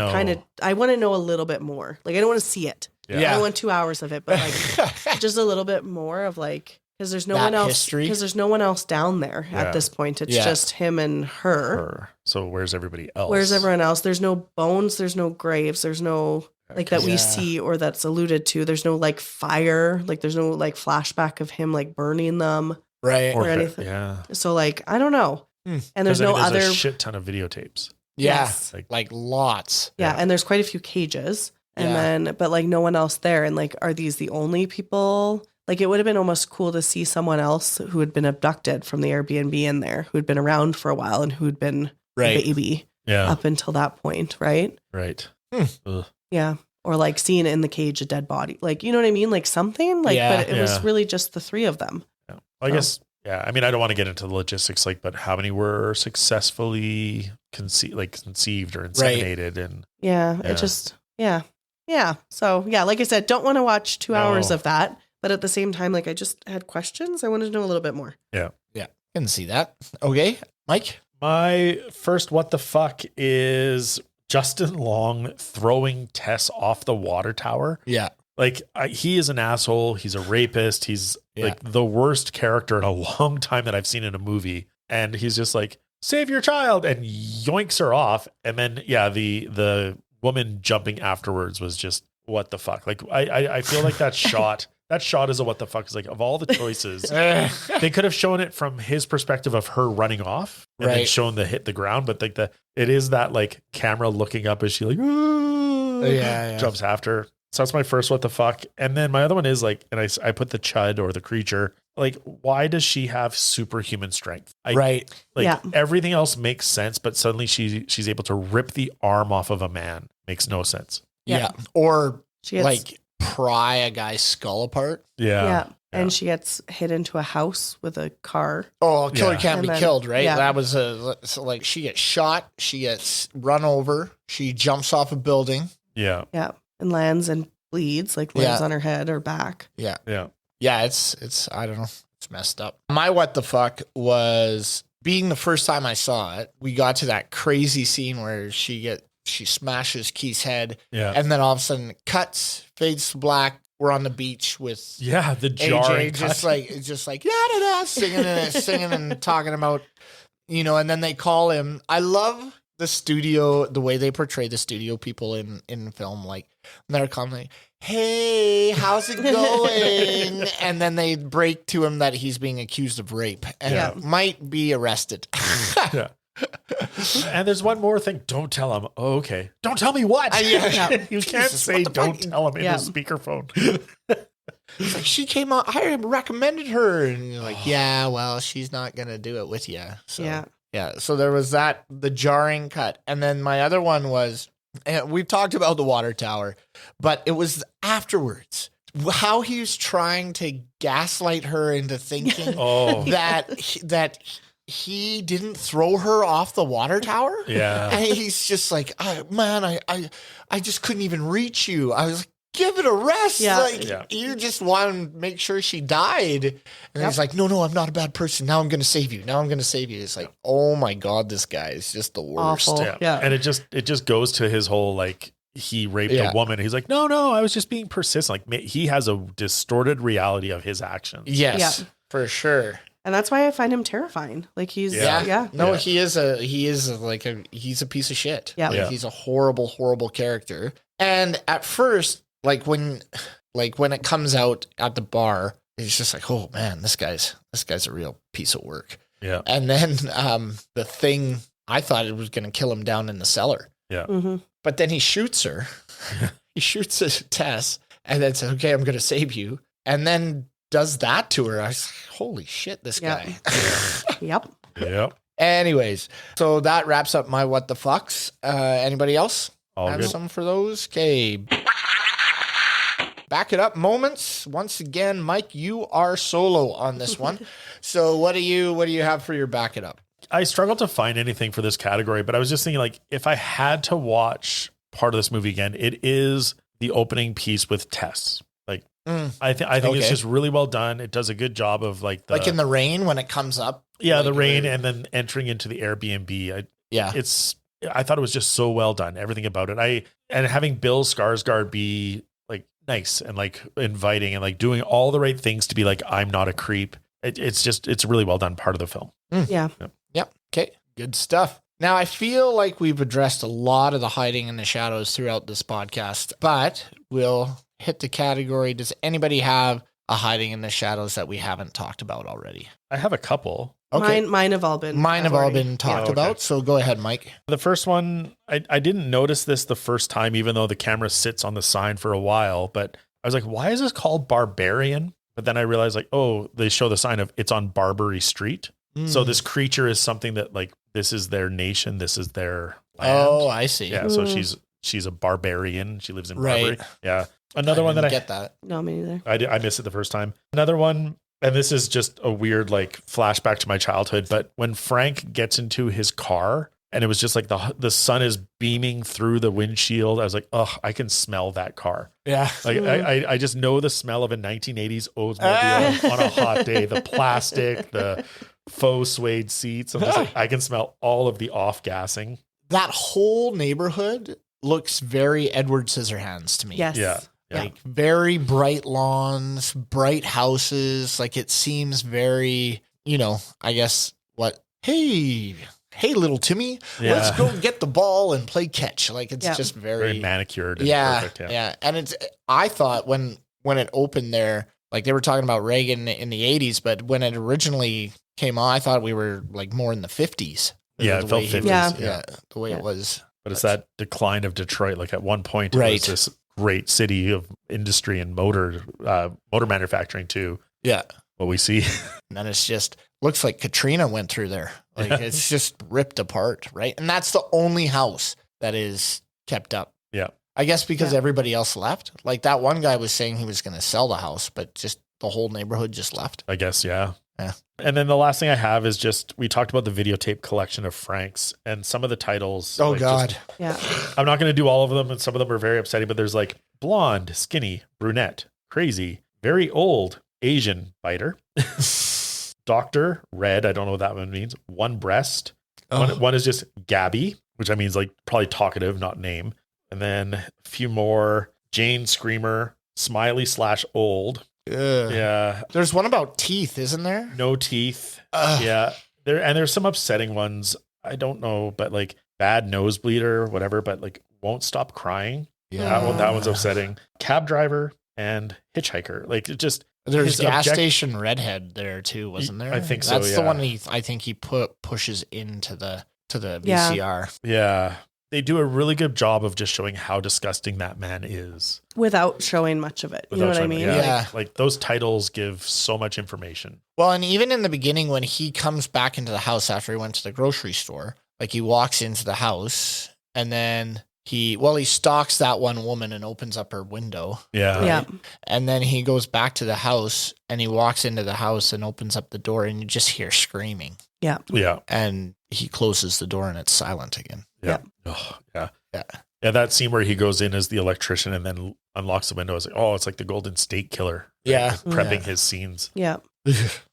want to know a little bit more. Like I don't want to see it. Yeah. I don't want 2 hours of it, but like just a little bit more of like because there's no one else history. Because there's no one else down there at this point. It's just him and her. So where's everybody else? Where's everyone else? There's no bones. There's no graves. There's no like that we see or that's alluded to. There's no like fire. Like there's no like flashback of him like burning them. Right. Or anything. Yeah. So like I don't know. And there's no other a shit ton of videotapes. Yeah. Yes. Like lots. Yeah. And there's quite a few cages. And then but like no one else there. And like are these the only people? Like it would have been almost cool to see someone else who had been abducted from the Airbnb in there, who had been around for a while and who'd been a baby up until that point, right? Right. Yeah. Or like seeing in the cage a dead body. Like, you know what I mean? Like something like, but it was really just the three of them. Yeah. Well, I guess, I mean, I don't want to get into the logistics, like, but how many were successfully conceived or inseminated? And it just, yeah. So yeah, like I said, don't want to watch 2 hours of that. But at the same time, like I just had questions. I wanted to know a little bit more. Yeah. Can see that. Okay. Mike? My first what the fuck is Justin Long throwing Tess off the water tower. Yeah. Like he is an asshole. He's a rapist. He's like the worst character in a long time that I've seen in a movie. And he's just like, save your child, and yoinks her off. And then, the woman jumping afterwards was just what the fuck. Like I feel like that shot is a what the fuck. Is like of all the choices, they could have shown it from his perspective of her running off and then shown the hit the ground. But like it is that like camera looking up as she like jumps after. So that's my first what the fuck. And then my other one is like, and I put the chud or the creature. Like, why does she have superhuman strength? Everything else makes sense, but suddenly she's able to rip the arm off of a man. Makes no sense. Yeah. Or she gets, like pry a guy's skull apart. Yeah. And she gets hit into a house with a car. Oh, a killer can't be killed, right? Yeah. That was so like she gets shot, she gets run over, she jumps off a building. Yeah. Yeah. And lands and bleeds, like lands on her head or back. Yeah. Yeah. Yeah, it's I don't know. It's messed up. My what the fuck was being the first time I saw it. We got to that crazy scene where she smashes Keith's head. Yeah. And then all of a sudden it cuts, fades to black. We're on the beach with the jarring AJ just like da-da-da, singing and talking about, and then they call him. I love the studio, the way they portray the studio people in film. Like they're calling like, hey, how's it going? And then they break to him that he's being accused of rape and might be arrested. Yeah. And there's one more thing. Don't tell him. Oh, okay. Don't tell me what? You can't Jesus, say don't tell him in the speakerphone. It's like, she came out, I recommended her. And you're like, yeah, well, she's not going to do it with you. So, yeah. So there was the jarring cut. And then my other one was, and we've talked about the water tower, but it was afterwards. How he was trying to gaslight her into thinking that he didn't throw her off the water tower. Yeah. And he's just like, man, I just couldn't even reach you. I was like, give it a rest. Yeah. You just want to make sure she died. And he's like, no, I'm not a bad person. Now I'm going to save you. It's like, oh my God, this guy is just the worst. Awful. Yeah. And it just goes to his whole, like, he raped a woman. He's like, no, I was just being persistent. Like, he has a distorted reality of his actions. Yes, for sure. And that's why I find him terrifying. Like he's No, he's a piece of shit. Yeah. Like, he's a horrible, horrible character. And at first, when it comes out at the bar, it's just like, oh man, this guy's a real piece of work. Yeah. And then the thing, I thought it was going to kill him down in the cellar. Yeah. Mm-hmm. But then he shoots her. He shoots Tess and then says, okay, I'm going to save you. And then does that to her. I was like, holy shit, this guy. Yep. Anyways, so that wraps up my what the fucks. Anybody else have good. some for those? Okay. Back it up moments. Once again, Mike, you are solo on this one. So what do you have for your back it up? I struggled to find anything for this category, but I was just thinking, like, if I had to watch part of this movie again, it is the opening piece with Tess. Like, I think it's just really well done. It does a good job of like in the rain when it comes up. Yeah, the rain and then entering into the Airbnb. I thought it was just so well done. Everything about it. And having Bill Skarsgård be like nice and like inviting and like doing all the right things to be like, I'm not a creep. It's a really well done part of the film. Yeah. Yep. Okay. Good stuff. Now, I feel like we've addressed a lot of the hiding in the shadows throughout this podcast, but we'll hit the category. Does anybody have a hiding in the shadows that we haven't talked about already? I have a couple. Okay. Mine have all been. Talked about. So go ahead, Mike. The first one, I didn't notice this the first time, even though the camera sits on the sign for a while, but I was like, why is this called Barbarian? But then I realized like, oh, they show the sign of it's on Barbary Street. So this creature is something that like, this is their nation. This is their land. Oh, I see. Yeah. So she's a barbarian. She lives in Barbary. Yeah. Another one that I get that. No, me neither. I missed it the first time. Another one, and this is just a weird like flashback to my childhood, but when Frank gets into his car and it was just like the sun is beaming through the windshield, I was like, oh, I can smell that car. Yeah. Like I just know the smell of a 1980s Oldsmobile on a hot day, the plastic, the faux suede seats. I'm just like, I can smell all of the off gassing. That whole neighborhood looks very Edward Scissorhands to me. Yes. Yeah. Like very bright lawns, bright houses. Like it seems very, I guess hey, little Timmy, let's go get the ball and play catch. Like it's just very manicured. And perfect, yeah. And I thought when it opened there, like they were talking about Reagan in the 80s, but when it originally came on, I thought we were like more in the 50s. Yeah, it felt 50s. Yeah, the way it was. But it's that decline of Detroit. Like at one point, it was this great city of industry and motor manufacturing too. Yeah. What we see. And then it's just looks like Katrina went through there. Like it's just ripped apart, right? And that's the only house that is kept up. Yeah. I guess because everybody else left. Like that one guy was saying he was going to sell the house, but just the whole neighborhood just left. I guess, yeah. Yeah. And then the last thing I have is just, we talked about the videotape collection of Frank's and some of the titles. Oh, like God. I'm not going to do all of them. And some of them are very upsetting, but there's like blonde, skinny, brunette, crazy, very old, Asian biter. Doctor, red. I don't know what that one means. One breast. One is just Gabby, which I mean is like probably talkative, not name. And then a few more. Jane Screamer, Smiley / old. Ugh. Yeah. There's one about teeth, isn't there? No teeth. Yeah. There's some upsetting ones. I don't know, but like bad nosebleeder, whatever, but like won't stop crying. Yeah. That one's upsetting. Cab driver and hitchhiker. Like it just There's gas station redhead there too, wasn't there? I think so. That's the one I think he pushes into the VCR. Yeah. They do a really good job of just showing how disgusting that man is. Without showing much of it. You know what I mean? Yeah. Like those titles give so much information. Well, and even in the beginning when he comes back into the house after he went to the grocery store, like he walks into the house and then he stalks that one woman and opens up her window. Yeah. Right? Yeah. And then he goes back to the house and he walks into the house and opens up the door and you just hear screaming. Yeah. Yeah. And he closes the door and it's silent again. Yeah. Oh, yeah. Yeah. Yeah. That scene where he goes in as the electrician and then unlocks the window. It's like, oh, it's like the Golden State Killer. Yeah. Prepping his scenes. Yeah.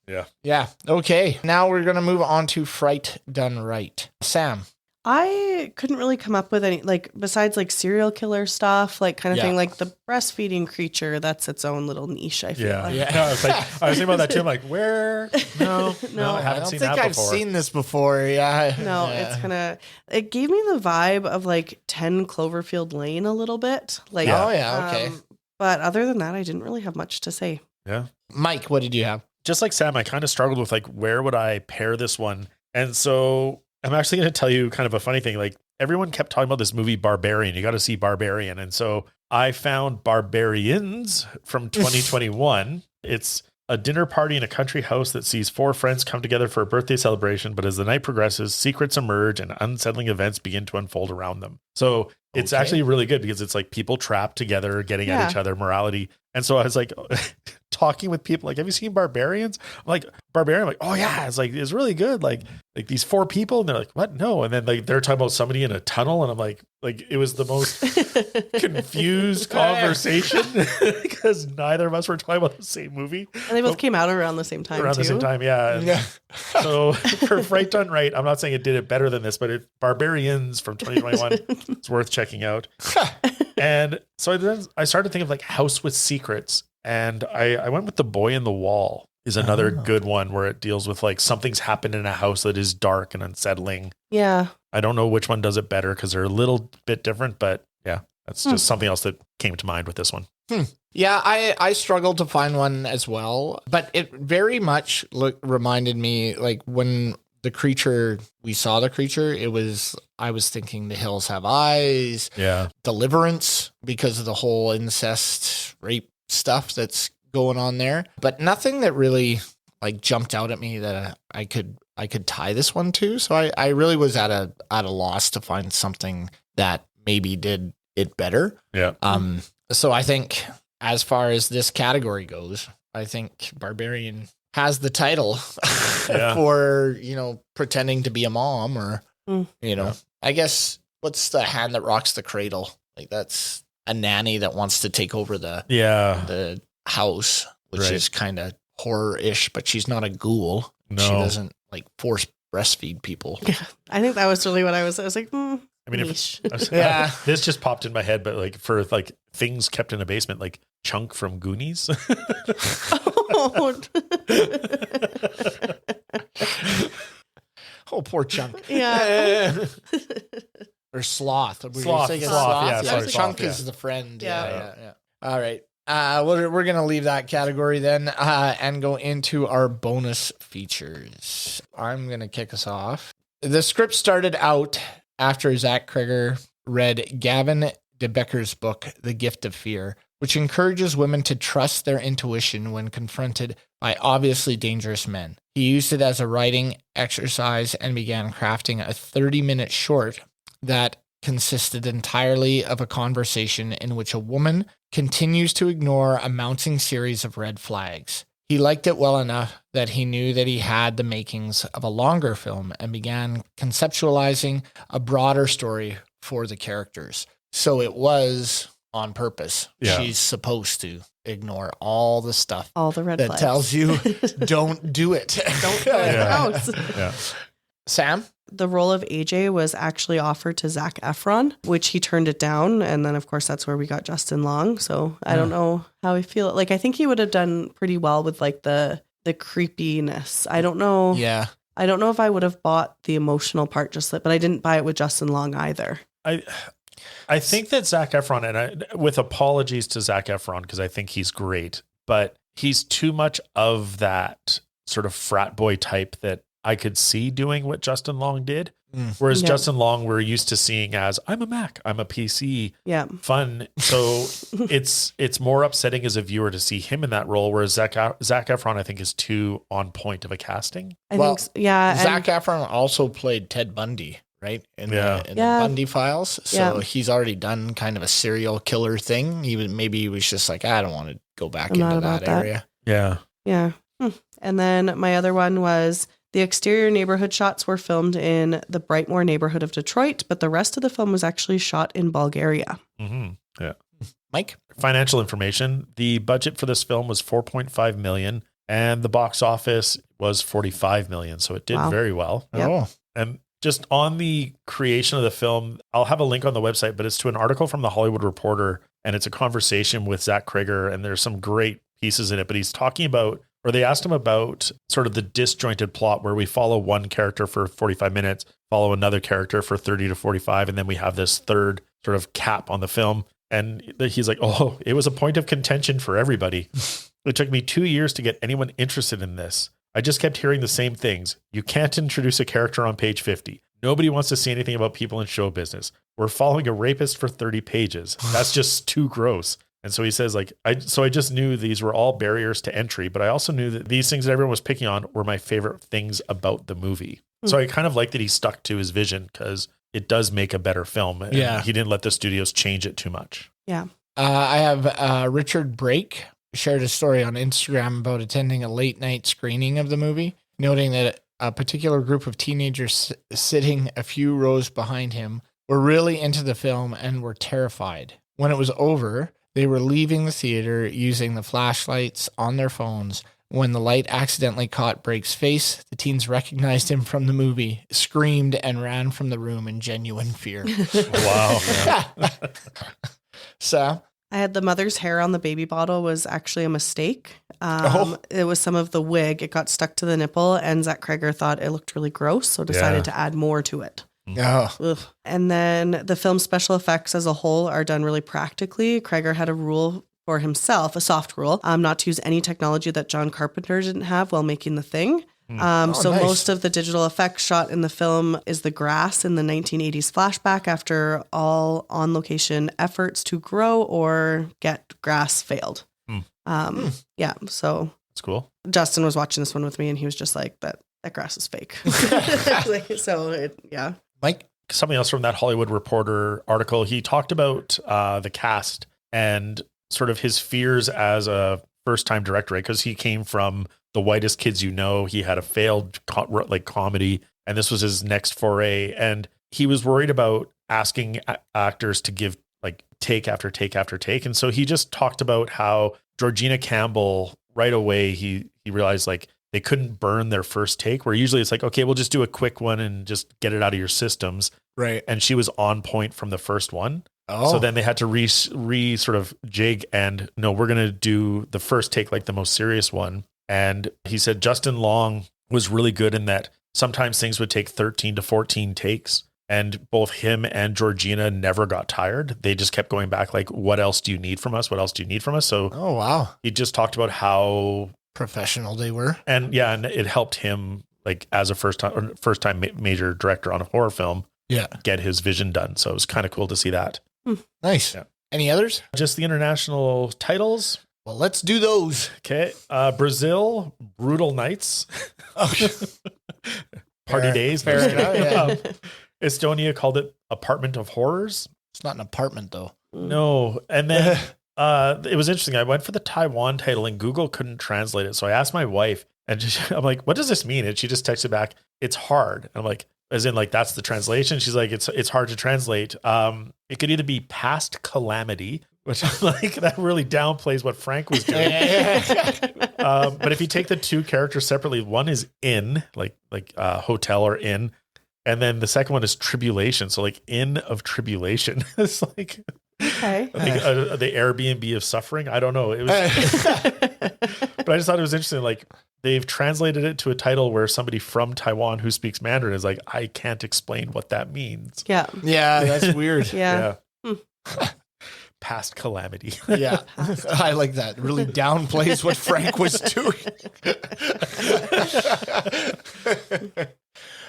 Yeah. Yeah. Okay. Now we're going to move on to Fright Done Right. Sam. I couldn't really come up with any, like, besides like serial killer stuff, like kind of thing, like the breastfeeding creature, that's its own little niche, I feel like. Yeah. No, I was thinking about that too. I'm like, where? No, I haven't seen that before. I've seen this before. Yeah. No, it's kind of, it gave me the vibe of like 10 Cloverfield Lane a little bit. Like, Oh, yeah. Okay. But other than that, I didn't really have much to say. Yeah. Mike, what did you have? Just like Sam, I kind of struggled with like, where would I pair this one? And so I'm actually going to tell you kind of a funny thing. Like everyone kept talking about this movie Barbarian. You got to see Barbarian. And so I found Barbarians from 2021. It's a dinner party in a country house that sees 4 friends come together for a birthday celebration. But as the night progresses, secrets emerge and unsettling events begin to unfold around them. So it's actually really good because it's like people trapped together, getting at each other, morality. And so I was like talking with people like, have you seen Barbarians? I'm like, Barbarian? I'm like, oh yeah. It's like, it's really good. Like these 4 people and they're like, what? No. And then like, they're talking about somebody in a tunnel. And I'm like it was the most confused conversation because neither of us were talking about the same movie. And they both came out around the same time, the same time. Yeah. And so for Fright Done Right, I'm not saying it did it better than this, but Barbarians from 2021, it's worth checking out. And so then I started thinking of like House with Secrets. And I went with The Boy in the Wall is another good one where it deals with like something's happened in a house that is dark and unsettling. Yeah. I don't know which one does it better because they're a little bit different, but yeah, that's just something else that came to mind with this one. Yeah, I struggled to find one as well, but it very much reminded me like when we saw the creature, I was thinking The Hills Have Eyes, Deliverance, because of the whole incest rape stuff that's going on there, but nothing that really like jumped out at me that I could tie this one to. So I really was at a loss to find something that maybe did it better. Yeah. So I think as far as this category goes, I think Barbarian has the title for, pretending to be a mom or, I guess what's The Hand That Rocks the Cradle? Like that's a nanny that wants to take over the house, which is kind of horror-ish, but she's not a ghoul. No. She doesn't like force breastfeed people. Yeah. I think that was really what I was like, I mean, this just popped in my head, but like for like things kept in a basement, like Chunk from Goonies. Oh, poor Chunk. Yeah. Or Sloth. Sloth. Yeah, Chunk is the friend. Yeah. All right. We're going to leave that category then and go into our bonus features. I'm going to kick us off. The script started out after Zach Cregger read Gavin de Becker's book, The Gift of Fear, which encourages women to trust their intuition when confronted by obviously dangerous men. He used it as a writing exercise and began crafting a 30-minute short that consisted entirely of a conversation in which a woman continues to ignore a mounting series of red flags. He liked it well enough that he knew that he had the makings of a longer film and began conceptualizing a broader story for the characters. So it was on purpose. Yeah. She's supposed to ignore all the stuff All the red that flags. tells you don't do it. Don't go in the house. Yeah. Sam? The role of AJ was actually offered to Zac Efron, which he turned it down. And then, of course, that's where we got Justin Long. So I don't know how I feel. Like, I think he would have done pretty well with like the creepiness. I don't know. Yeah. I don't know if I would have bought the emotional part but I didn't buy it with Justin Long either. I think that Zac Efron, and with apologies to Zac Efron, because I think he's great, but he's too much of that sort of frat boy type that I could see doing what Justin Long did. Whereas Justin Long, we're used to seeing as I'm a Mac, I'm a PC, fun. So it's more upsetting as a viewer to see him in that role. Whereas Zac Efron, I think, is too on point of a casting. I think, Zac Efron also played Ted Bundy, right? In the Bundy files. So he's already done kind of a serial killer thing. Maybe he was just like, I don't want to go back into that area. Yeah. Yeah. And then my other one was the exterior neighborhood shots were filmed in the Brightmoor neighborhood of Detroit, but the rest of the film was actually shot in Bulgaria. Mm-hmm. Yeah. Mike? Financial information. The budget for this film was $4.5 million and the box office was $45 million. So it did very well. Yep. Oh. And just on the creation of the film, I'll have a link on the website, but it's to an article from the Hollywood Reporter, and it's a conversation with Zach Cregger, and there's some great pieces in it, but he's talking about, or they asked him about sort of the disjointed plot where we follow one character for 45 minutes, follow another character for 30 to 45, and then we have this third sort of cap on the film. And he's like, oh, it was a point of contention for everybody. It took me 2 years to get anyone interested in this. I just kept hearing the same things. You can't introduce a character on page 50. Nobody wants to see anything about people in show business. We're following a rapist for 30 pages. That's just too gross. And so he says, like, I just knew these were all barriers to entry, but I also knew that these things that everyone was picking on were my favorite things about the movie. So I kind of like that he stuck to his vision because it does make a better film. And he didn't let the studios change it too much. Yeah. I have Richard Brake shared a story on Instagram about attending a late night screening of the movie, noting that a particular group of teenagers sitting a few rows behind him were really into the film and were terrified. When it was over, they were leaving the theater using the flashlights on their phones. When the light accidentally caught Brake's face, the teens recognized him from the movie, screamed, and ran from the room in genuine fear. Wow. So I had the mother's hair on the baby bottle was actually a mistake. It was some of the wig. It got stuck to the nipple, and Zach Cregger thought it looked really gross, so decided to add more to it. Oh. And then the film's special effects as a whole are done really practically. Cregger had a rule for himself, a soft rule, not to use any technology that John Carpenter didn't have while making the thing. Nice. Most of the digital effects shot in the film is the grass in the 1980s flashback after all on-location efforts to grow or get grass failed. Yeah, so that's cool. Justin was watching this one with me, and he was just like, that grass is fake. Mike? Something else from that Hollywood Reporter article, he talked about the cast and sort of his fears as a first-time director, right? Because he came from The Whitest Kids You Know. He had a failed comedy, and this was his next foray. And he was worried about asking actors to give like take after take after take. And so he just talked about how Georgina Campbell, right away, he realized like they couldn't burn their first take, where usually it's like, okay, we'll just do a quick one and just get it out of your systems. Right. And she was on point from the first one. Oh. So then they had to re sort of jig and no, we're going to do the first take, like the most serious one. And he said Justin Long was really good in that sometimes things would take 13 to 14 takes, and both him and Georgina never got tired. They just kept going back like, what else do you need from us? What else do you need from us? So oh, wow. He just talked about how professional they were. And yeah, and it helped him like as a first time major director on a horror film, get his vision done. So it was kind of cool to see that. Nice. Yeah. Any others? Just the international titles. Well, let's do those. Okay. Brazil, Brutal Nights. Party Days. Fair enough, yeah. Estonia called it Apartment of Horrors. It's not an apartment though. No. And then it was interesting. I went for the Taiwan title and Google couldn't translate it. So I asked my wife and I'm like, what does this mean? And she just texted back, it's hard. And I'm like, as in like, that's the translation. She's like, it's hard to translate. It could either be past calamity, which like that really downplays what Frank was doing. But if you take the two characters separately, one is inn, like hotel or inn, and then the second one is tribulation. So like inn of tribulation. It's like Okay. the Airbnb of suffering. I don't know. It was, but I just thought it was interesting. Like they've translated it to a title where somebody from Taiwan who speaks Mandarin is like, I can't explain what that means. Yeah. Yeah, that's weird. Yeah. Past calamity. Yeah. I like that. It really downplays what Frank was doing.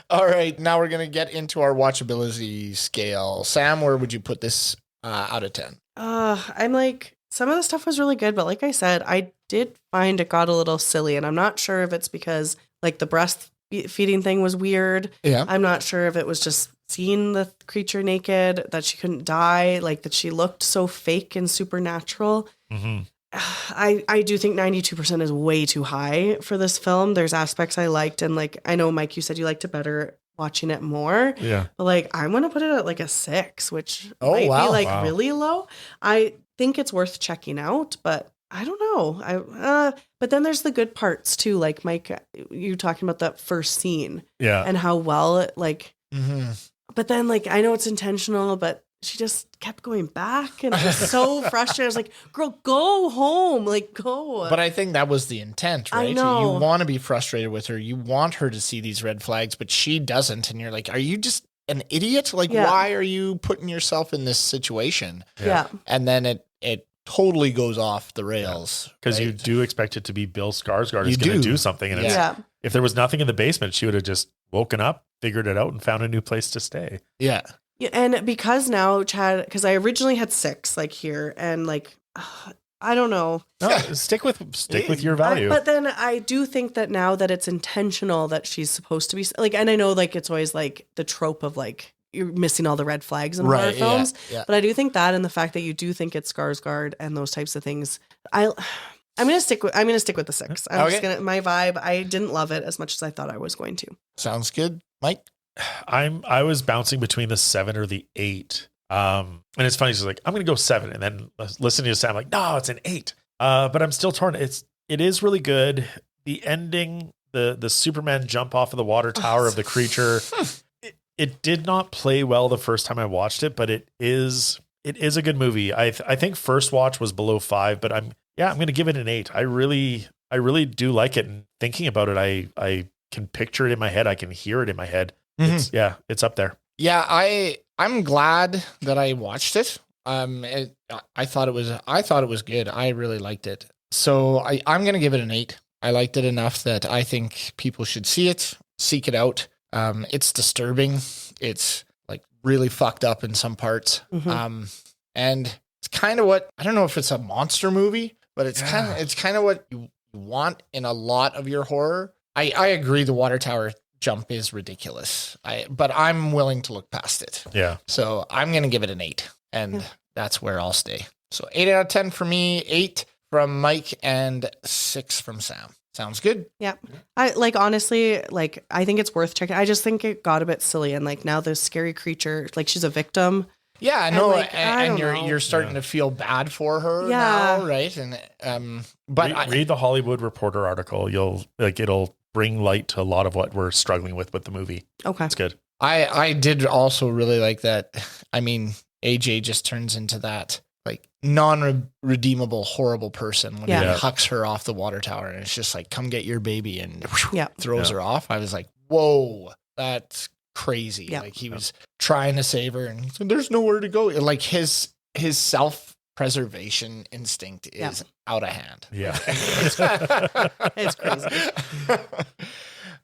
All right. Now we're going to get into our watchability scale. Sam, where would you put this out of 10? I'm like, some of the stuff was really good, but like I said, I did find it got a little silly, and I'm not sure if it's because like the breastfeeding thing was weird. Yeah. I'm not sure if it was just seeing the creature naked, that she couldn't die, like that she looked so fake and supernatural. Mm-hmm. I do think 92% is way too high for this film. There's aspects I liked, and like I know Mike, you said you liked it better watching it more. Yeah. But like I'm gonna put it at like a 6, which Oh, might wow. be like Wow. really low. I think it's worth checking out, but I don't know. But then there's the good parts too, like Mike, you talking about that first scene Yeah. and how well it like. Mm-hmm. But then like I know it's intentional, but she just kept going back, and it was so frustrating. I was like, girl, go home, like go. But I think that was the intent, I right? know. You want to be frustrated with her. You want her to see these red flags, but she doesn't. And you're like, are you just an idiot? Like, Yeah. why are you putting yourself in this situation? Yeah. And then it totally goes off the rails. Because you right? do expect it to be Bill Skarsgård You is going to do. do something. And it's, Yeah. if there was nothing in the basement, she would have just woken up, figured it out, and found a new place to stay. Yeah. Yeah, and because now Chad, because I originally had 6 like here, and like I don't know, No, stick with your value. but then I do think that now that it's intentional that she's supposed to be like, and I know like it's always like the trope of like you're missing all the red flags in horror films, Yeah. but I do think that, and the fact that you do think it's Skarsgård and those types of things, I'm gonna stick with the 6. I'm just gonna my vibe. I didn't love it as much as I thought I was going to. Sounds good. Mike? I was bouncing between the 7 or the 8. And it's funny, she's like, I'm gonna go 7, and then listening to Sam, like, no, it's an 8. But I'm still torn. It is really good. The ending, the Superman jump off of the water tower of the creature. It did not play well the first time I watched it, but it is a good movie. I think first watch was below 5, but I'm going to give it an 8. I really do like it. And thinking about it, I can picture it in my head. I can hear it in my head. Mhm. It's up there. Yeah, I'm glad that I watched it. I thought it was good. I really liked it. So I'm going to give it an 8. I liked it enough that I think people should see it, seek it out. It's disturbing. It's like really fucked up in some parts. Mm-hmm. And it's kind of what, I don't know if it's a monster movie, but it's kind of what you want in a lot of your horror. I agree the water tower jump is ridiculous. But I'm willing to look past it. Yeah. So I'm going to give it an 8, and that's where I'll stay. So 8 out of 10 for me, 8 from Mike, and 6 from Sam. Sounds good. Yeah. I like, honestly, like, I think it's worth checking. I just think it got a bit silly. And like now the scary creature, like she's a victim. Yeah, I know. like, I And don't know. you're starting to feel bad for her Yeah. now, right? And but read the Hollywood Reporter article. It'll bring light to a lot of what we're struggling with the movie. Okay. It's good. I did also really like that. I mean, AJ just turns into that like non-redeemable, horrible person when he hucks her off the water tower, and it's just like, come get your baby, and throws her off. I was like, whoa, that's crazy. Yeah. Like he was trying to save her, and there's nowhere to go. Like his self-preservation instinct is out of hand. Yeah. It's crazy.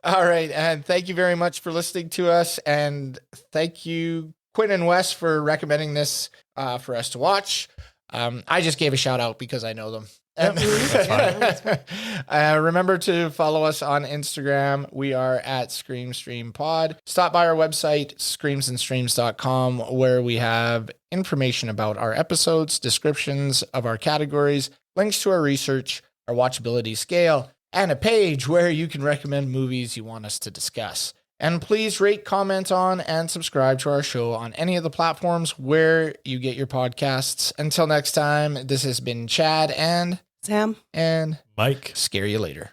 All right. And thank you very much for listening to us. And thank you, Quinn and Wes, for recommending this for us to watch. I just gave a shout out because I know them. Remember to follow us on Instagram. We are at ScreamStreamPod. Stop by our website, screamsandstreams.com, where we have information about our episodes, descriptions of our categories, links to our research, our watchability scale, and a page where you can recommend movies you want us to discuss. And please rate, comment on, and subscribe to our show on any of the platforms where you get your podcasts. Until next time, this has been Chad and Sam. and Mike. scare you later.